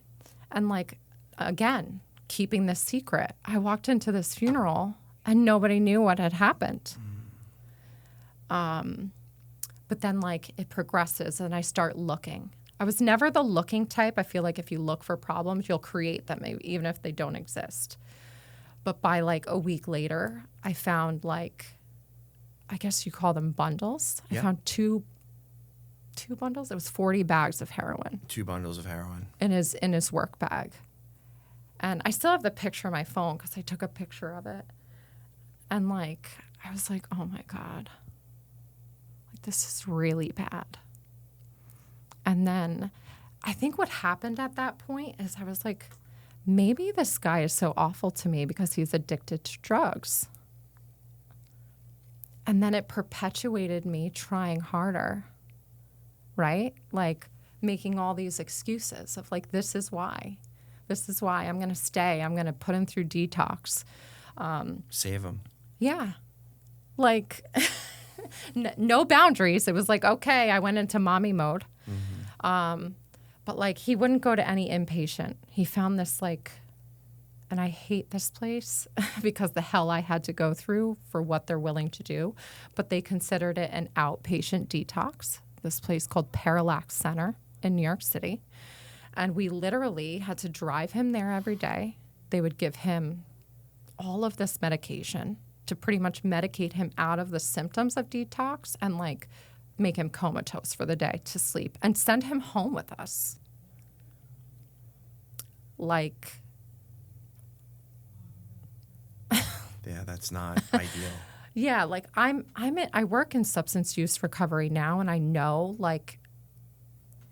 like, again, keeping this secret. I walked into this funeral and nobody knew what had happened. But then like it progresses and I start looking. I was never the looking type. I feel like if you look for problems, you'll create them, even if they don't exist. But by like a week later, I found like, I guess you call them bundles. Yeah. I found two bundles. It was 40 bags of heroin. 2 bundles of heroin. In his work bag. And I still have the picture on my phone because I took a picture of it. And like, I was like, oh my God. Like this is really bad. And then I think what happened at that point is I was like, maybe this guy is so awful to me because he's addicted to drugs. And then it perpetuated me trying harder, right? Like making all these excuses of like, this is why I'm going to stay. I'm going to put him through detox. Save him. Yeah. Like no boundaries. It was like, okay, I went into mommy mode. Mm-hmm. But like he wouldn't go to any inpatient. He found this like, and I hate this place because the hell I had to go through for what they're willing to do, but they considered it an outpatient detox, this place called Parallax Center in New York City. And we literally had to drive him there every day. They would give him all of this medication to pretty much medicate him out of the symptoms of detox and like make him comatose for the day to sleep and send him home with us. Like, yeah, that's not ideal. Yeah, like I work in substance use recovery now, and I know like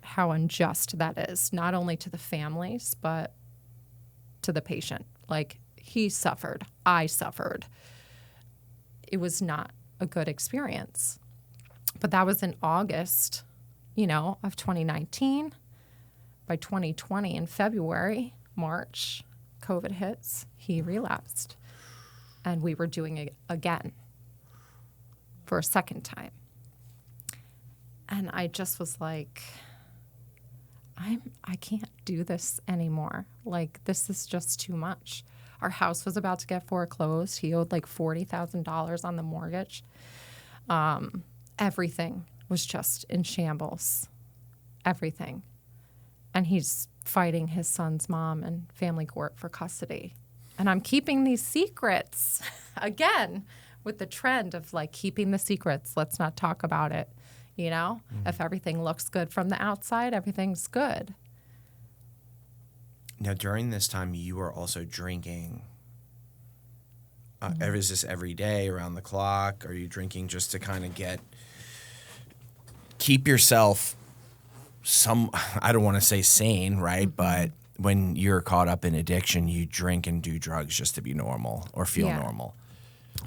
how unjust that is, not only to the families but to the patient. Like he suffered, I suffered. It was not a good experience. But that was in August, of 2019. By 2020, in February, March, COVID hits, he relapsed. And we were doing it again for a second time. And I just was like, I can't do this anymore. Like, this is just too much. Our house was about to get foreclosed. He owed like $40,000 on the mortgage. Everything was just in shambles. Everything. And he's fighting his son's mom in family court for custody. And I'm keeping these secrets. Again, with the trend of like keeping the secrets. Let's not talk about it. Mm-hmm. If everything looks good from the outside, everything's good. Now, during this time, you were also drinking. Is this every day, around the clock? Are you drinking just to kind of keep yourself I don't want to say sane, right? Mm-hmm. But when you're caught up in addiction, you drink and do drugs just to be normal or feel normal.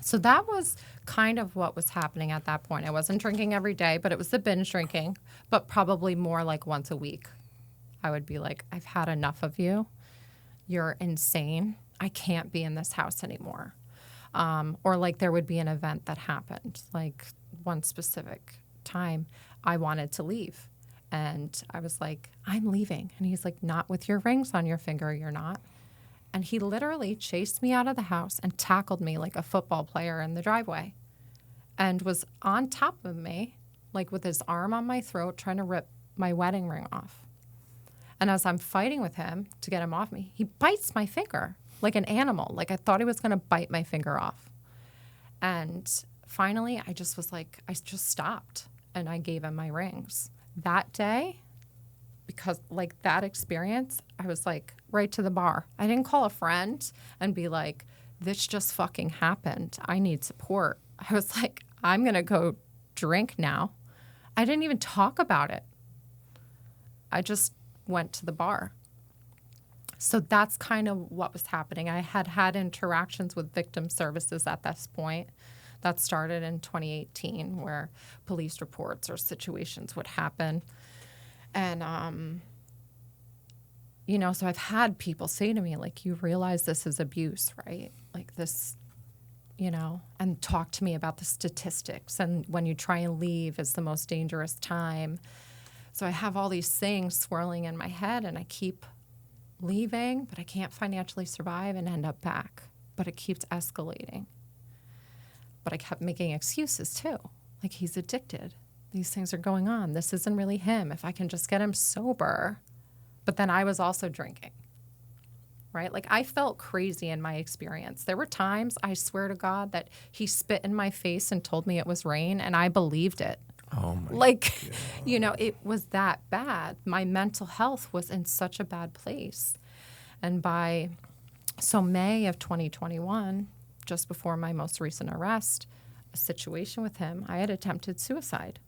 So that was kind of what was happening at that point. I wasn't drinking every day, but it was the binge drinking, but probably more like once a week. I would be like, I've had enough of you. you're insane. I can't be in this house anymore. Or like there would be an event that happened, like one specific time I wanted to leave. And I was like, I'm leaving. And he's like, not with your rings on your finger, you're not. And he literally chased me out of the house and tackled me like a football player in the driveway and was on top of me, like with his arm on my throat, trying to rip my wedding ring off. And as I'm fighting with him to get him off me, he bites my finger like an animal. Like I thought he was going to bite my finger off. And finally, I just was like, I just stopped and I gave him my rings. That day, because like that experience, I was like right to the bar. I didn't call a friend and be like, this just fucking happened. I need support. I was like, I'm going to go drink now. I didn't even talk about it. I just went to the bar. So that's kind of what was happening. I had had interactions with victim services at this point. That started in 2018 where police reports or situations would happen. And, you know, so I've had people say to me, like, you realize this is abuse, right? Like this, you know, and talk to me about the statistics. And when you try and leave is the most dangerous time. So I have all these things swirling in my head and I keep leaving, but I can't financially survive and end up back. But it keeps escalating. But I kept making excuses too. Like, he's addicted. These things are going on. This isn't really him. If I can just get him sober. But then I was also drinking, right? Like, I felt crazy in my experience. There were times, I swear to God, that he spit in my face and told me it was rain, and I believed it. Oh my Like, God. you know, it was that bad. My mental health was in such a bad place. And so May of 2021, just before my most recent arrest, a situation with him, I had attempted suicide.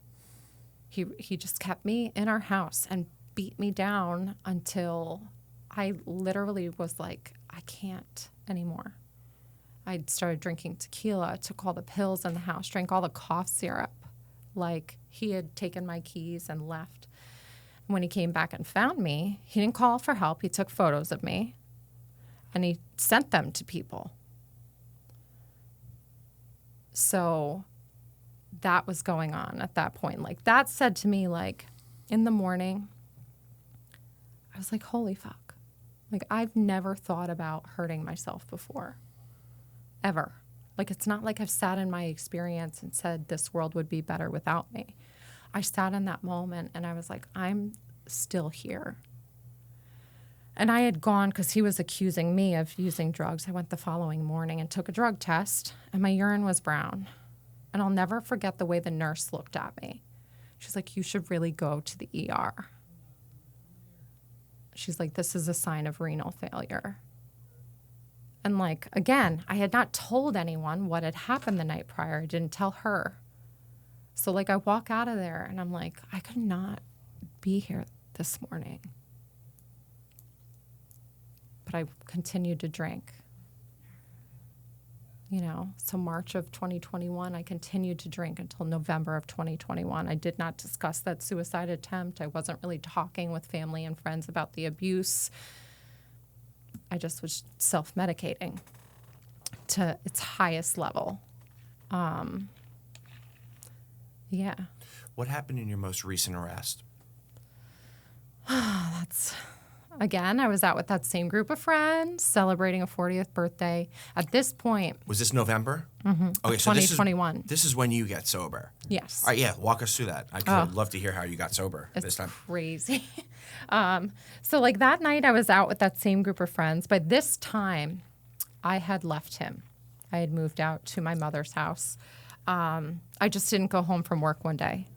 He just kept me in our house and beat me down until I literally was like, I can't anymore. I started drinking tequila, took all the pills in the house, drank all the cough syrup. Like, he had taken my keys and left. When he came back and found me, he didn't call for help. He took photos of me and he sent them to people. So that was going on at that point. Like, that said to me, like, in the morning, I was like, holy fuck. Like, I've never thought about hurting myself before, ever. Like, it's not like I've sat in my experience and said this world would be better without me. I sat in that moment and I was like, I'm still here. And I had gone because he was accusing me of using drugs. I went the following morning and took a drug test, and my urine was brown. And I'll never forget the way the nurse looked at me. She's like, you should really go to the ER. She's like, this is a sign of renal failure. And like, again, I had not told anyone what had happened the night prior. I didn't tell her. So like, I walk out of there and I'm like, I could not be here this morning. But I continued to drink. You know, so March of 2021, I continued to drink until November of 2021. I did not discuss that suicide attempt. I wasn't really talking with family and friends about the abuse. I just was self-medicating to its highest level. Yeah. What happened in your most recent arrest? Again, I was out with that same group of friends celebrating a 40th birthday. At this point, Was this November? Mm-hmm. Okay, so 2021. This is when you get sober. Yes. All right, yeah, walk us through that. I'd love to hear how you got sober this time. Crazy. So like that night I was out with that same group of friends. By this time, I had left him. I had moved out to my mother's house. I just didn't go home from work one day,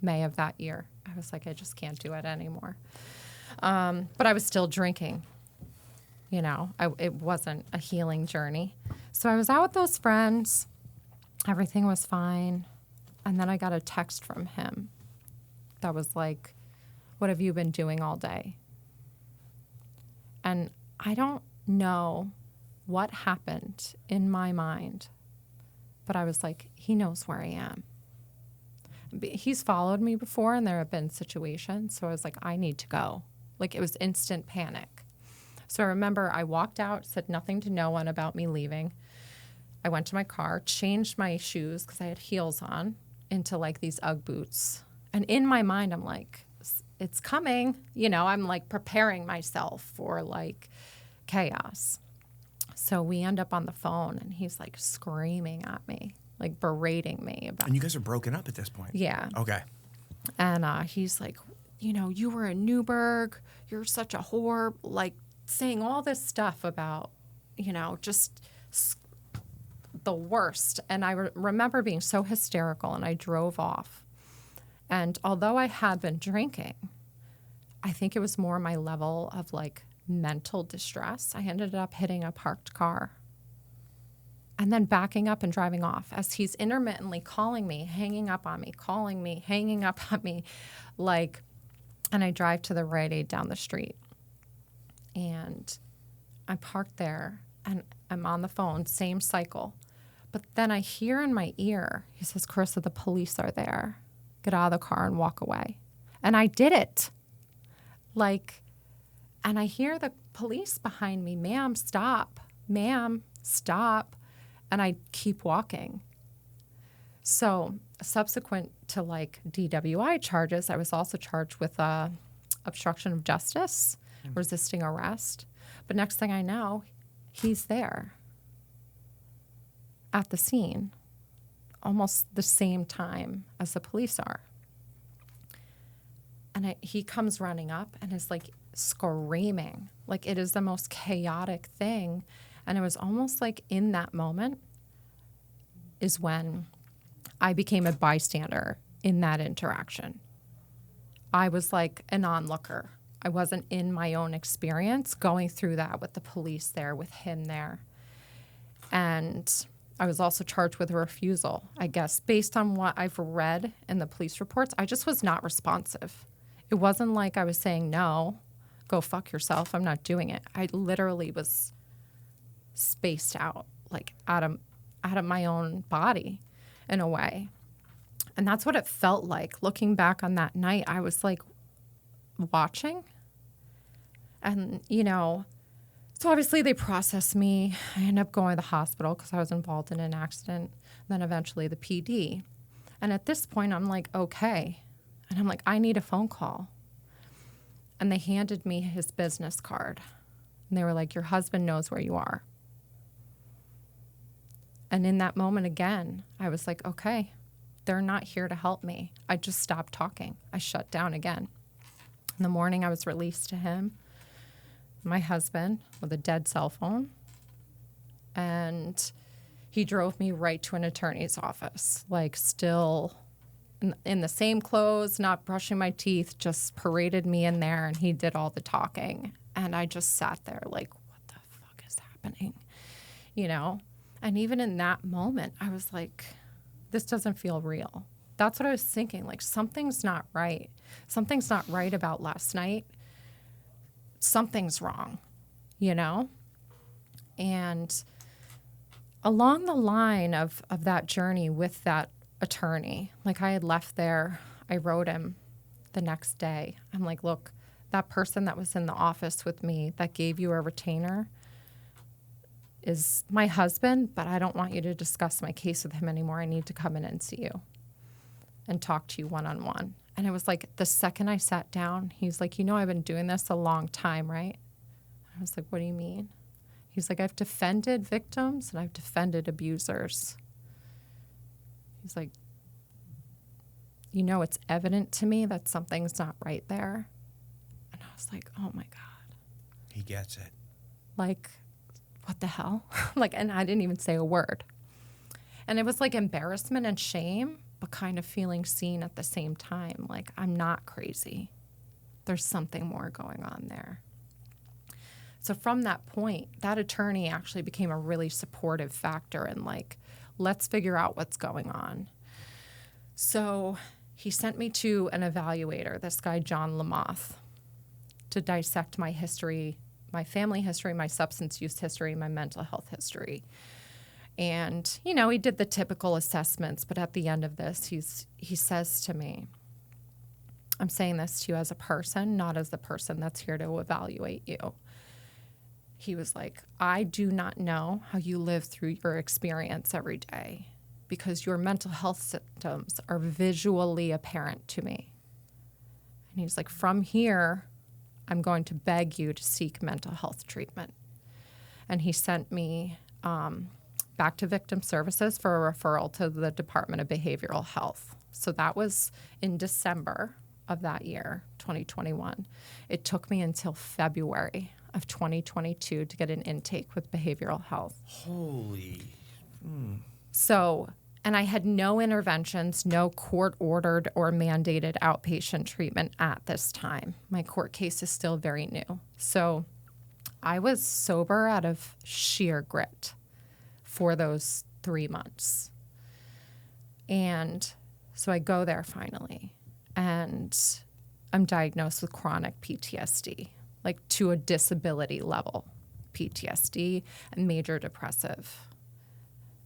May of that year. I was like, I just can't do it anymore. But I was still drinking. You know, it wasn't a healing journey. So I was out with those friends. Everything was fine. And then I got a text from him that was like, what have you been doing all day? And I don't know what happened in my mind, but I was like, he knows where I am. He's followed me before, and there have been situations. So I was like, I need to go. Like, it was instant panic. So I remember I walked out, said nothing to no one about me leaving. I went to my car, changed my shoes because I had heels on into like these Ugg boots. And in my mind, I'm like, it's coming. You know, I'm like preparing myself for like chaos. So we end up on the phone and he's like screaming at me, like berating me about. And you guys are broken up at this point? Yeah. Okay. And he's like, you know, you were in Newburgh. You're such a whore. Like saying all this stuff about, you know, just the worst. And I remember being so hysterical and I drove off. And although I had been drinking, I think it was more my level of like mental distress. I ended up hitting a parked car and then backing up and driving off as he's intermittently calling me, hanging up on me, calling me, hanging up on me. Like, and I drive to the Rite Aid down the street. And I'm parked there and I'm on the phone, same cycle. But then I hear in my ear, he says, Karissa, the police are there. Get out of the car and walk away. And I did it. Like, and I hear the police behind me, ma'am, stop. Ma'am, stop. And I keep walking. So subsequent to like DWI charges, I was also charged with obstruction of justice, resisting arrest. But next thing I know, he's there at the scene almost the same time as the police are. And he comes running up and is like screaming. Like it is the most chaotic thing. And it was almost like in that moment is when I became a bystander in that interaction. I was like an onlooker. I wasn't in my own experience going through that with the police there, with him there. And I was also charged with a refusal, I guess. Based on what I've read in the police reports, I just was not responsive. It wasn't like I was saying, no, go fuck yourself, I'm not doing it. I literally was spaced out, like out of my own body in a way. And that's what it felt like. Looking back on that night, I was like watching. And, you know, so obviously they processed me. I ended up going to the hospital because I was involved in an accident. Then eventually the PD. And at this point, I'm like, okay. And I'm like, I need a phone call. And they handed me his business card. And they were like, your husband knows where you are. And in that moment again, I was like, okay, they're not here to help me. I just stopped talking. I shut down again. In the morning, I was released to him, my husband, with a dead cell phone. And he drove me right to an attorney's office, like still in the same clothes, not brushing my teeth, just paraded me in there, and he did all the talking. And I just sat there like, what the fuck is happening? You know? And even in that moment, I was like, this doesn't feel real. That's what I was thinking. Like, something's not right. Something's not right about last night. Something's wrong, you know? And along the line of that journey with that attorney, like I had left there, I wrote him the next day. I'm like, look, that person that was in the office with me that gave you a retainer is my husband, but I don't want you to discuss my case with him anymore. I need to come in and see you and talk to you one-on-one. And it was like the second I sat down, he's like, you know, I've been doing this a long time, right? I was like, what do you mean? He's like, I've defended victims and I've defended abusers. He's like, you know, it's evident to me that something's not right there. And I was like, oh my God. He gets it. Like, what the hell? Like, and I didn't even say a word. And it was like embarrassment and shame, but kind of feeling seen at the same time. Like, I'm not crazy. There's something more going on there. So from that point, that attorney actually became a really supportive factor in like, let's figure out what's going on. So he sent me to an evaluator, this guy, John Lamoth, to dissect my history, my family history, my substance use history, my mental health history. And, you know, he did the typical assessments, but at the end of this, he says to me, I'm saying this to you as a person, not as the person that's here to evaluate you. he was like, I do not know how you live through your experience every day because your mental health symptoms are visually apparent to me. And he's like, from here, I'm going to beg you to seek mental health treatment. And he sent me back to Victim Services for a referral to the Department of Behavioral Health. So that was in December of that year, 2021. It took me until February of 2022 to get an intake with behavioral health. Holy. So, and I had no interventions, no court-ordered or mandated outpatient treatment at this time. My court case is still very new. So I was sober out of sheer grit for those 3 months. And so I go there finally, and I'm diagnosed with chronic PTSD, like to a disability level PTSD and major depressive.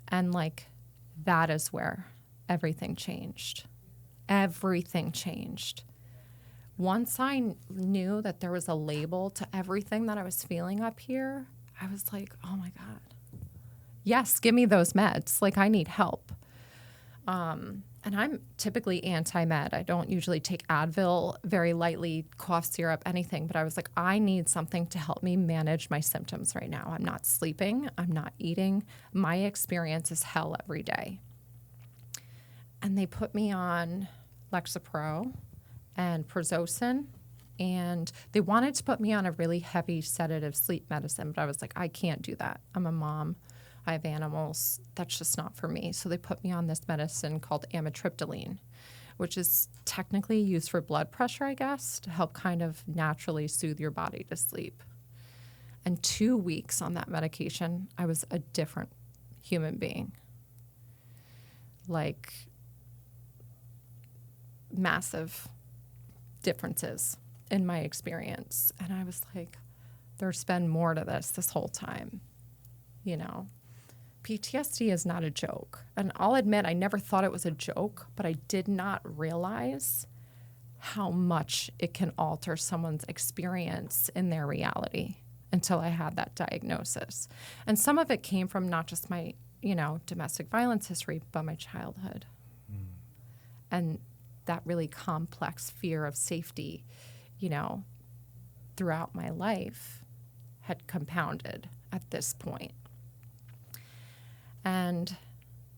And like, that is where everything changed. Everything changed. Once I knew that there was a label to everything that I was feeling up here, I was like, oh my God. Yes, give me those meds. Like, I need help. And I'm typically anti-med. I don't usually take Advil very lightly, cough syrup, anything. But I was like, I need something to help me manage my symptoms right now. I'm not sleeping. I'm not eating. My experience is hell every day. And they put me on Lexapro and Prazosin. And they wanted to put me on a really heavy sedative sleep medicine. But I was like, I can't do that. I'm a mom. I have animals. That's just not for me. So they put me on this medicine called amitriptyline, which is technically used for blood pressure, I guess, to help kind of naturally soothe your body to sleep. And 2 weeks on that medication, I was a different human being. Like, massive differences in my experience. And I was like, there's been more to this whole time, you know? PTSD is not a joke. And I'll admit, I never thought it was a joke, but I did not realize how much it can alter someone's experience in their reality until I had that diagnosis. And some of it came from not just my, domestic violence history, but my childhood. And that really complex fear of safety, throughout my life had compounded at this point. And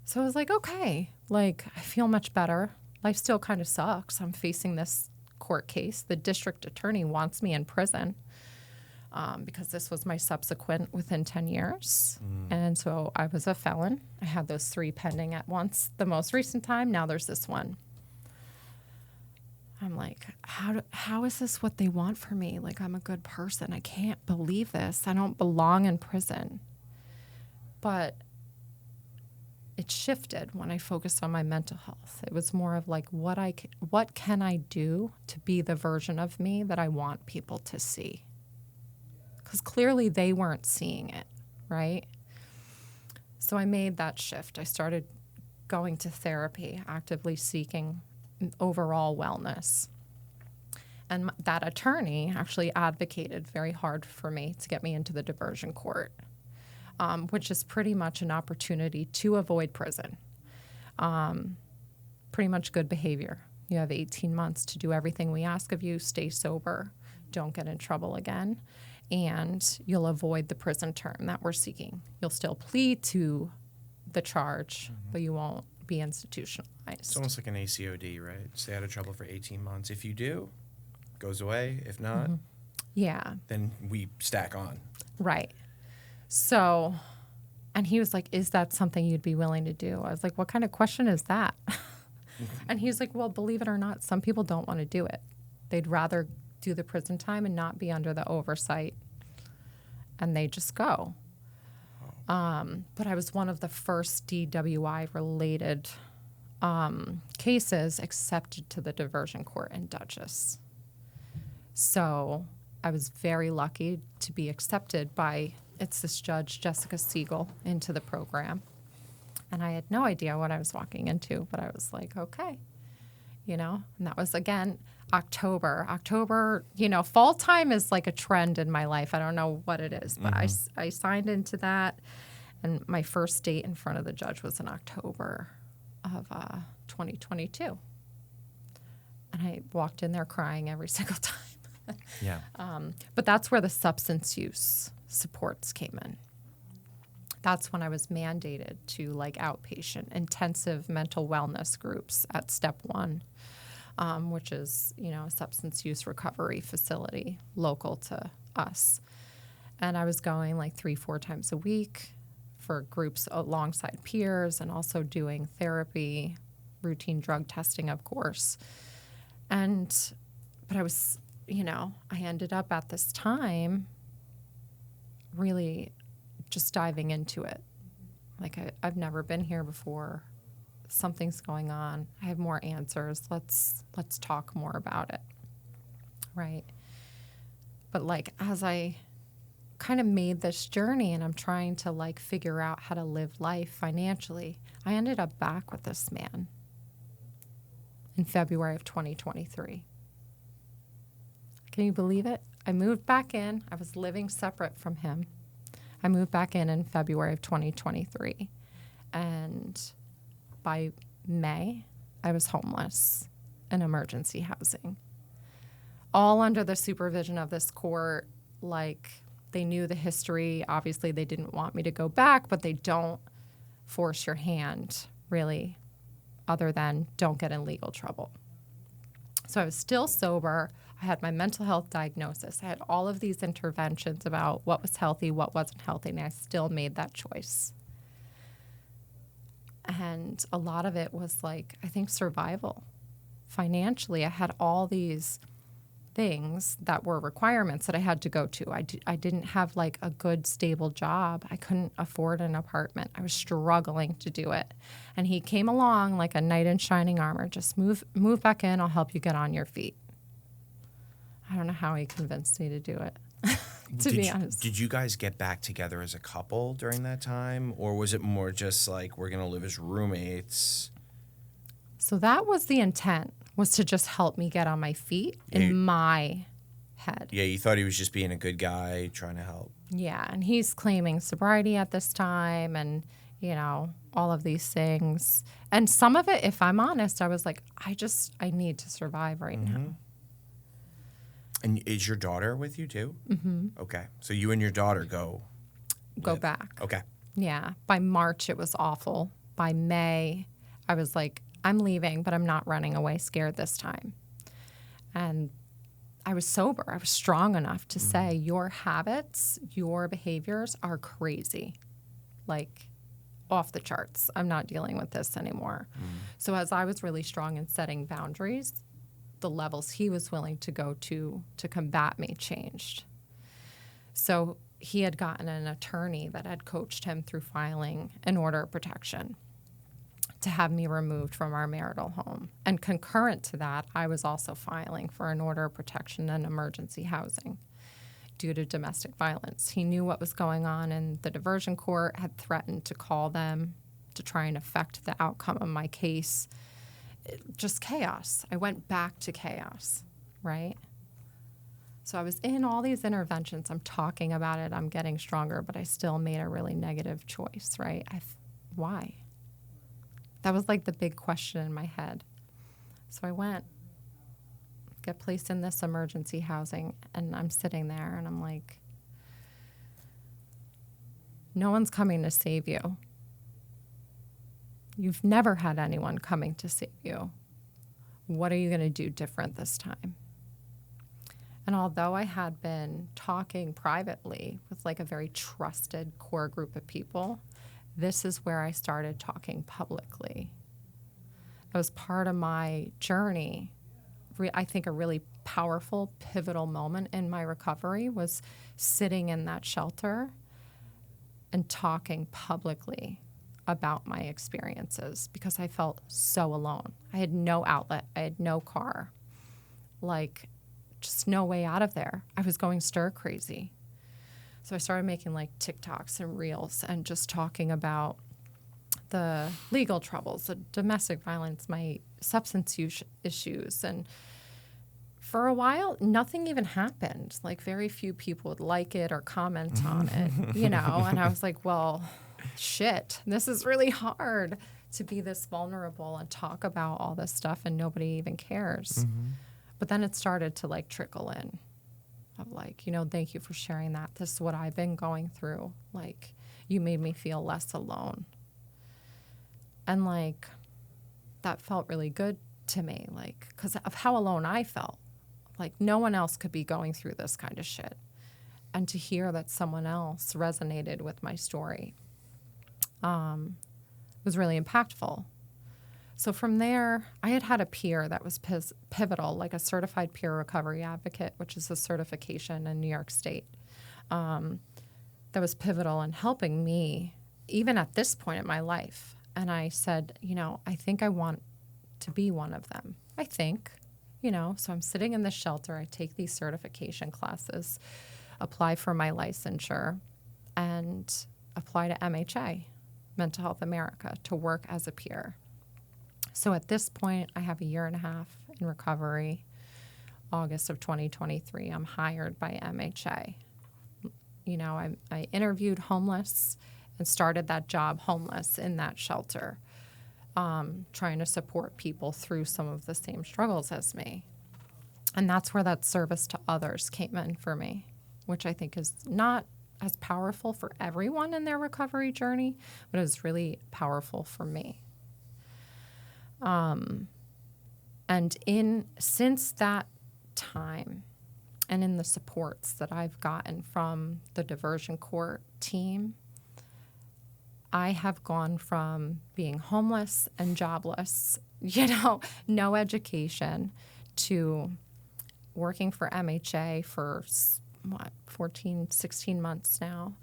so I was like, okay, like, I feel much better. Life still kind of sucks. I'm facing this court case. The district attorney wants me in prison because this was my subsequent within 10 years. And so I was a felon. I had those 3 pending at once. The most recent time, now there's this one. I'm like, how is this what they want for me? Like, I'm a good person. I can't believe this. I don't belong in prison. But it shifted when I focused on my mental health. It was more of like, what can I do to be the version of me that I want people to see? Because clearly they weren't seeing it, right? So I made that shift. I started going to therapy, actively seeking overall wellness. And that attorney actually advocated very hard for me to get me into the diversion court. Which is pretty much an opportunity to avoid prison. Pretty much good behavior. You have 18 months to do everything we ask of you, stay sober, don't get in trouble again, and you'll avoid the prison term that we're seeking. You'll still plead to the charge, but you won't be institutionalized. It's almost like an ACOD, right? Stay out of trouble for 18 months. If you do, it goes away. If not, then we stack on. Right. So, and he was like, is that something you'd be willing to do? I was like, what kind of question is that? And he was like, well, believe it or not, some people don't want to do it. They'd rather do the prison time and not be under the oversight. And they just go. But I was one of the first DWI-related cases accepted to the diversion court in Dutchess. So I was very lucky to be accepted by... It's this judge, Jessica Siegel, into the program. And I had no idea what I was walking into, but I was like, okay, And that was, again, October. Fall time is like a trend in my life. I don't know what it is, but I signed into that. And my first date in front of the judge was in October of 2022. And I walked in there crying every single time. Yeah. But that's where the substance use supports came in. That's when I was mandated to outpatient intensive mental wellness groups at Step 1, which is, a substance use recovery facility local to us. And I was going 3-4 times a week for groups alongside peers and also doing therapy, routine drug testing, of course. But I was, I ended up at this time really just diving into it. I've never been here before. Something's going on. I have more answers. Let's talk more about it. Right. But as I kind of made this journey and I'm trying to figure out how to live life financially, I ended up back with this man in February of 2023. Can you believe it? I moved back in. I was living separate from him. I moved back in February of 2023. And by May, I was homeless in emergency housing. All under the supervision of this court. They knew the history. Obviously, they didn't want me to go back, but they don't force your hand, really, other than don't get in legal trouble. So I was still sober. I had my mental health diagnosis. I had all of these interventions about what was healthy, what wasn't healthy, and I still made that choice. And a lot of it was I think survival. Financially, I had all these things that were requirements that I had to go to. I didn't have a good stable job. I couldn't afford an apartment. I was struggling to do it. And he came along like a knight in shining armor. Just move back in. I'll help you get on your feet. I don't know how he convinced me to do it, be honest. Did you guys get back together as a couple during that time? Or was it more just we're going to live as roommates? So that was the intent, was to just help me get on my feet in my head. Yeah, you thought he was just being a good guy, trying to help. Yeah, and he's claiming sobriety at this time and, all of these things. And some of it, if I'm honest, I was I need to survive right now. And is your daughter with you too? Mm-hmm. Okay. So you and your daughter go back. Okay. Yeah. By March, it was awful. By May, I was I'm leaving, but I'm not running away scared this time. And I was sober. I was strong enough to say, your habits, your behaviors are crazy. Off the charts. I'm not dealing with this anymore. So as I was really strong in setting boundaries, the levels he was willing to go to combat me changed. So he had gotten an attorney that had coached him through filing an order of protection to have me removed from our marital home. And concurrent to that, I was also filing for an order of protection and emergency housing due to domestic violence. He knew what was going on, and the diversion court had threatened to call them to try and affect the outcome of my case. Just chaos. I went back to chaos, right? So I was in all these interventions. I'm talking about it. I'm getting stronger, but I still made a really negative choice, right? Why? That was the big question in my head. So I went, get placed in this emergency housing, and I'm sitting there, and I'm no one's coming to save you. You've never had anyone coming to save you. What are you going to do different this time? And although I had been talking privately with a very trusted core group of people, this is where I started talking publicly. It was part of my journey. I think a really powerful, pivotal moment in my recovery was sitting in that shelter and talking publicly about my experiences, because I felt so alone. I had no outlet. I had no car. Just no way out of there. I was going stir crazy. So I started making TikToks and reels and just talking about the legal troubles, the domestic violence, my substance use issues. And for a while, nothing even happened. Like, very few people would like it or comment on it, you know? And I was like, well, shit, this is really hard to be this vulnerable and talk about all this stuff and nobody even cares. But then it started to like trickle in of like, you know, thank you for sharing that. This is what I've been going through. Like, you made me feel less alone. And like, that felt really good to me, like, because of how alone I felt. Like, no one else could be going through this kind of shit. And to hear that someone else resonated with my story was really impactful. So from there, I had a peer that was pivotal, like a certified peer recovery advocate, which is a certification in New York State, that was pivotal in helping me, even at this point in my life. And I said, you know, I think I want to be one of them. I think, you know, so I'm sitting in the shelter. I take these certification classes, apply for my licensure, and apply to MHA, Mental Health America, to work as a peer. So at this point, I have a year and a half in recovery. August of 2023, I'm hired by MHA. You know, I interviewed homeless and started that job homeless in that shelter, trying to support people through some of the same struggles as me. And that's where that service to others came in for me, which I think is not as powerful for everyone in their recovery journey, but is really powerful for me. And since that time, and in the supports that I've gotten from the diversion court team, I have gone from being homeless and jobless, you know, no education, to working for MHA for 14, 16 months now.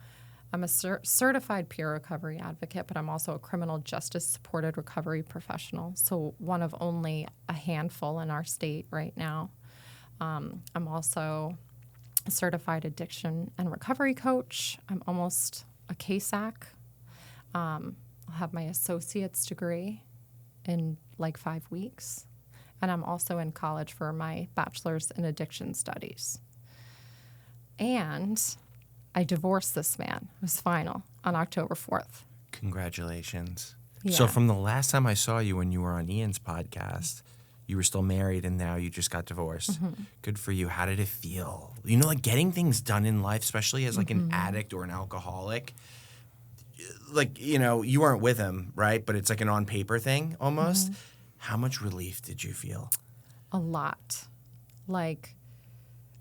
I'm a certified peer recovery advocate, but I'm also a criminal justice supported recovery professional. So one of only a handful in our state right now. I'm also a certified addiction and recovery coach. I'm almost a CASAC. I'll have my associate's degree in like 5 weeks. And I'm also in college for my bachelor's in addiction studies. And I divorced this man. It was final on October 4th. Congratulations. Yeah. So from the last time I saw you when you were on Ian's podcast, you were still married and now you just got divorced. Good for you. How did it feel? You know, like getting things done in life, especially as like an addict or an alcoholic. Like, you know, you weren't with him, right? But it's like an on paper thing almost. How much relief did you feel? A lot. Like,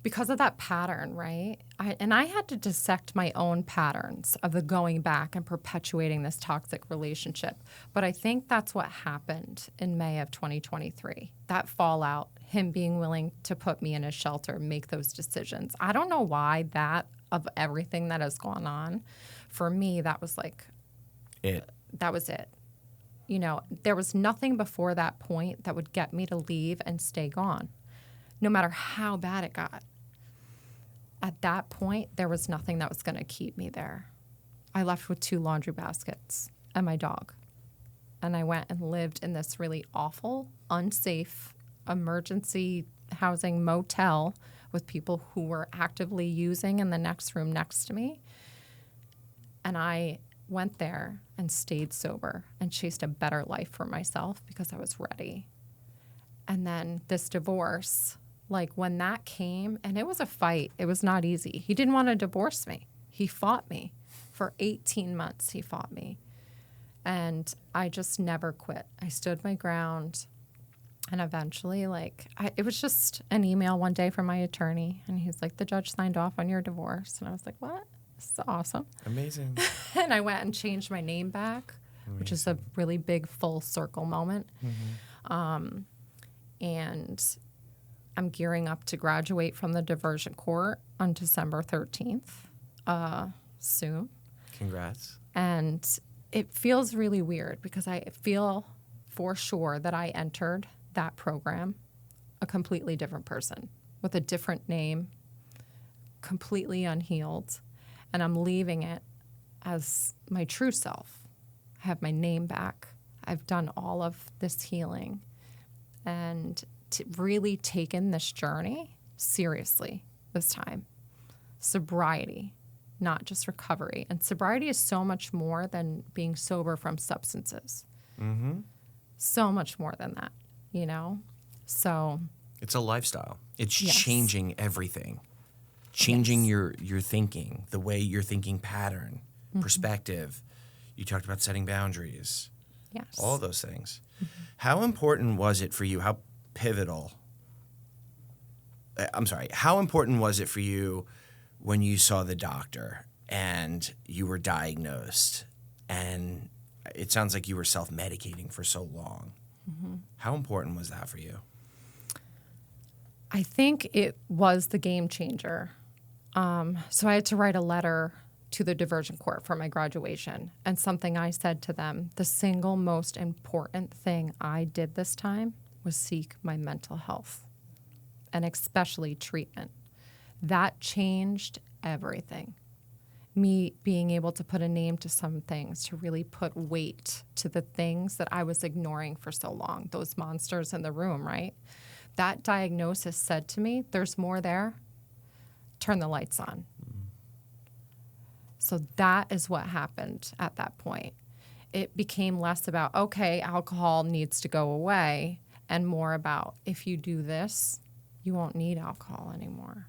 because of that pattern, right? I had to dissect my own patterns of the going back and perpetuating this toxic relationship. But I think that's what happened in May of 2023. That fallout, him being willing to put me in a shelter, make those decisions. I don't know why that, of everything that has gone on, for me, that was like, that was it. You know, there was nothing before that point that would get me to leave and stay gone, no matter how bad it got. At that point, there was nothing that was going to keep me there. I left with 2 laundry baskets and my dog. And I went and lived in this really awful, unsafe, emergency housing motel with people who were actively using in the next room next to me. And I went there and stayed sober and chased a better life for myself because I was ready. And then this divorce, like when that came, and it was a fight. It was not easy. He didn't want to divorce me. He fought me. For 18 months, he fought me. And I just never quit. I stood my ground. And eventually, it was just an email one day from my attorney. And he's like, the judge signed off on your divorce. And I was like, what? This is awesome. Amazing. And I went and changed my name back, which is a really big full circle moment. And I'm gearing up to graduate from the diversion court on December 13th, soon. Congrats. And it feels really weird because I feel for sure that I entered that program a completely different person with a different name, completely unhealed. And I'm leaving it as my true self, I have my name back. I've done all of this healing and really taken this journey seriously this time. Sobriety, not just recovery. And sobriety is so much more than being sober from substances. Mm-hmm. So much more than that, you know? So it's a lifestyle. It's yes. changing everything. Changing yes. your thinking, the way your thinking pattern, perspective. You talked about setting boundaries. Yes. All of those things. How important was it for you? How pivotal? How important was it for you when you saw the doctor and you were diagnosed and it sounds like you were self-medicating for so long? How important was that for you? I think it was the game changer. So I had to write a letter to the diversion court for my graduation. And something I said to them, the single most important thing I did this time was seek my mental health, and especially treatment. That changed everything. Me being able to put a name to some things, to really put weight to the things that I was ignoring for so long, those monsters in the room, right? That diagnosis said to me, there's more there. Turn the lights on. So that is what happened at that point. It became less about, okay, alcohol needs to go away, and more about, if you do this, you won't need alcohol anymore.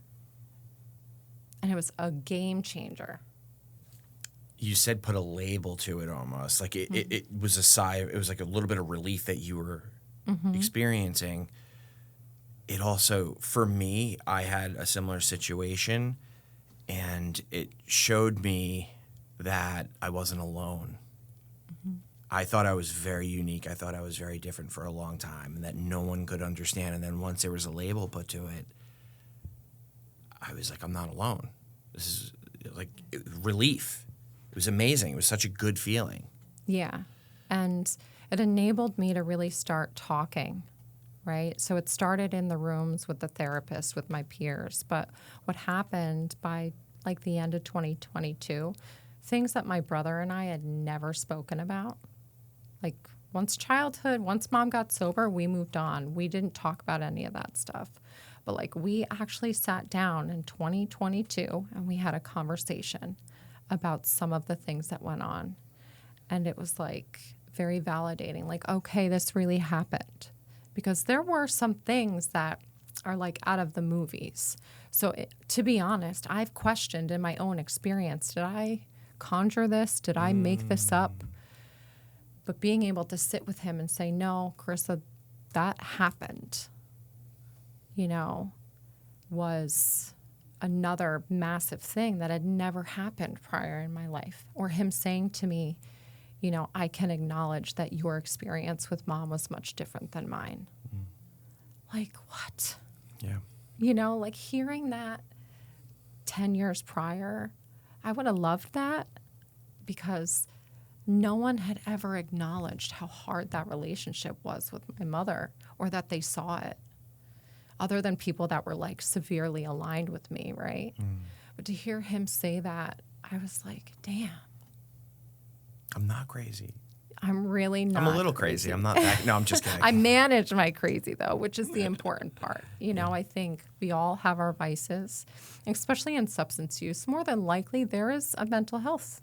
And it was a game changer. You said put a label to it almost. Like it was a sigh. It was like a little bit of relief that you were experiencing. It also, for me, I had a similar situation, and it showed me that I wasn't alone. I thought I was very unique. I thought I was very different for a long time, and that no one could understand. And then once there was a label put to it, I was like, I'm not alone. This is like relief. It was amazing. It was such a good feeling. Yeah. And it enabled me to really start talking, right? So it started in the rooms with the therapist, with my peers. But what happened by like the end of 2022, things that my brother and I had never spoken about, like once childhood, once mom got sober, we moved on. We didn't talk about any of that stuff. But like we actually sat down in 2022 and we had a conversation about some of the things that went on. And it was like very validating, like, okay, this really happened. Because there were some things that are like out of the movies. So to be honest, I've questioned in my own experience, did I conjure this? Did I make this up? But being able to sit with him and say, no, Karissa, that happened, you know, was another massive thing that had never happened prior in my life. Or him saying to me, you know, I can acknowledge that your experience with mom was much different than mine. Like, what? Yeah. You know, like hearing that 10 years prior, I would have loved that because no one had ever acknowledged how hard that relationship was with my mother or that they saw it, other than people that were like severely aligned with me, right? But to hear him say that, I was like, damn. I'm not crazy. I'm really not. I'm a little crazy. I'm not that. No, I'm just kidding. I manage my crazy, though, which is the important part. You know, I think we all have our vices, especially in substance use. More than likely, there is a mental health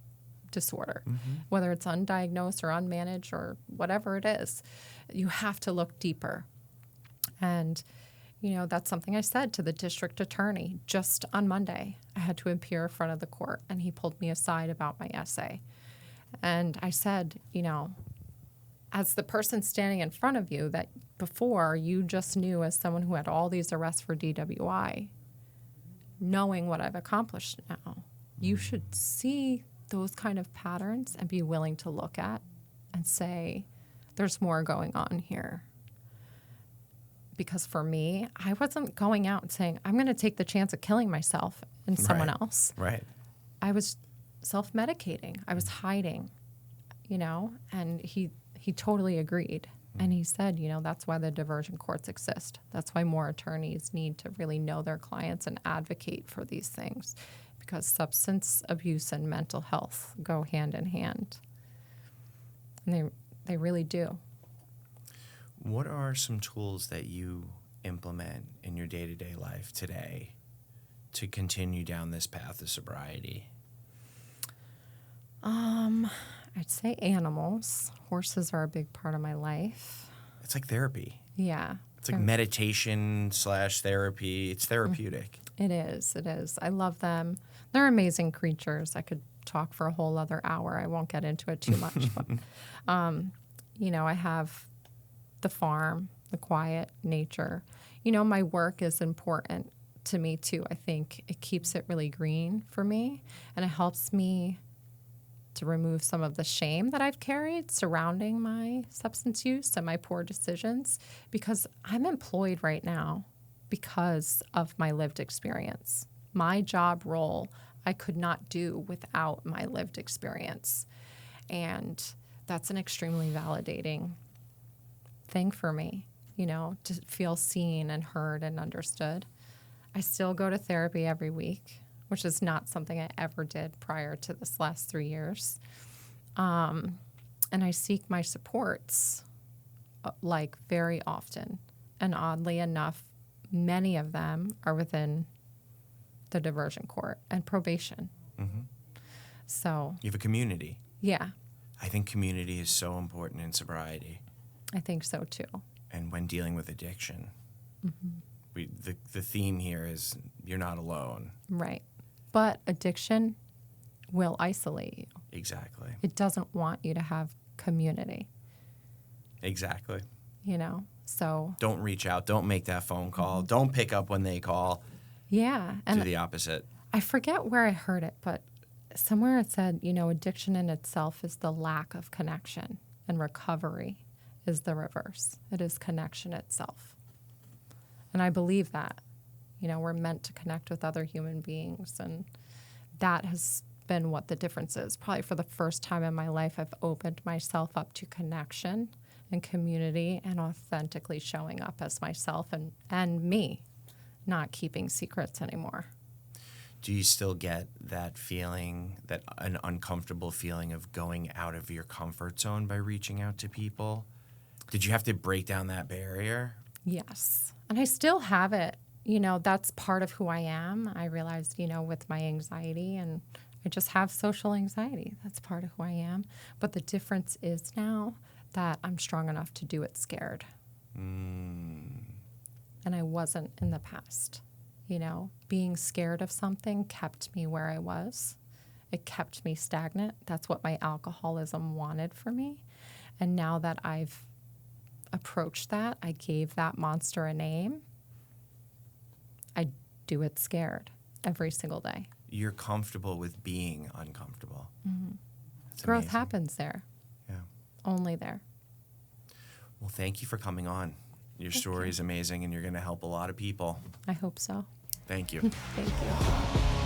disorder, whether it's undiagnosed or unmanaged or whatever it is. You have to look deeper. And, you know, that's something I said to the district attorney just on Monday. I had to appear in front of the court, and he pulled me aside about my essay. And I said, you know, as the person standing in front of you that before you just knew as someone who had all these arrests for DWI, knowing what I've accomplished now, you should see those kind of patterns and be willing to look at and say, there's more going on here. Because for me, I wasn't going out and saying, I'm going to take the chance of killing myself and someone else. Right. I was self-medicating. I was hiding, you know, and he totally agreed. And he said, you know, that's why the diversion courts exist. That's why more attorneys need to really know their clients and advocate for these things, because substance abuse and mental health go hand in hand. And they really do. What are some tools that you implement in your day-to-day life today to continue down this path of sobriety? I'd say animals. Horses are a big part of my life. It's like therapy. Yeah. It's like meditation / therapy. It's therapeutic. It is. It is. I love them. They're amazing creatures. I could talk for a whole other hour. I won't get into it too much. But, I have the farm, the quiet nature. My work is important to me, too. I think it keeps it really green for me, and it helps me to remove some of the shame that I've carried surrounding my substance use and my poor decisions, because I'm employed right now because of my lived experience. My job role I could not do without my lived experience. And that's an extremely validating thing for me, to feel seen and heard and understood. I still go to therapy every week, which is not something I ever did prior to this last 3 years. And I seek my supports, very often. And oddly enough, many of them are within the diversion court and probation. Mm-hmm. So you have a community. Yeah. I think community is so important in sobriety. I think so too. And when dealing with addiction, Mm-hmm. the theme here is you're not alone. Right. But addiction will isolate you. Exactly. It doesn't want you to have community. Exactly. So. Don't reach out. Don't make that phone call. Mm-hmm. Don't pick up when they call. Yeah. And do the opposite. I forget where I heard it, but somewhere it said, addiction in itself is the lack of connection, and recovery is the reverse. It is connection itself. And I believe that. We're meant to connect with other human beings, and that has been what the difference is. Probably for the first time in my life, I've opened myself up to connection and community and authentically showing up as myself and me, not keeping secrets anymore. Do you still get that feeling, that an uncomfortable feeling of going out of your comfort zone by reaching out to people? Did you have to break down that barrier? Yes. And I still have it. That's part of who I am. I realized, with my anxiety, and I just have social anxiety. That's part of who I am. But the difference is now that I'm strong enough to do it scared. And I wasn't in the past. Being scared of something kept me where I was. It kept me stagnant. That's what my alcoholism wanted for me. And now that I've approached that, I gave that monster a name, I do it scared every single day. You're comfortable with being uncomfortable. Mm-hmm. Growth amazing. Happens there. Yeah. Only there. Well, thank you for coming on. Your story is amazing, and you're going to help a lot of people. I hope so. Thank you. Thank you.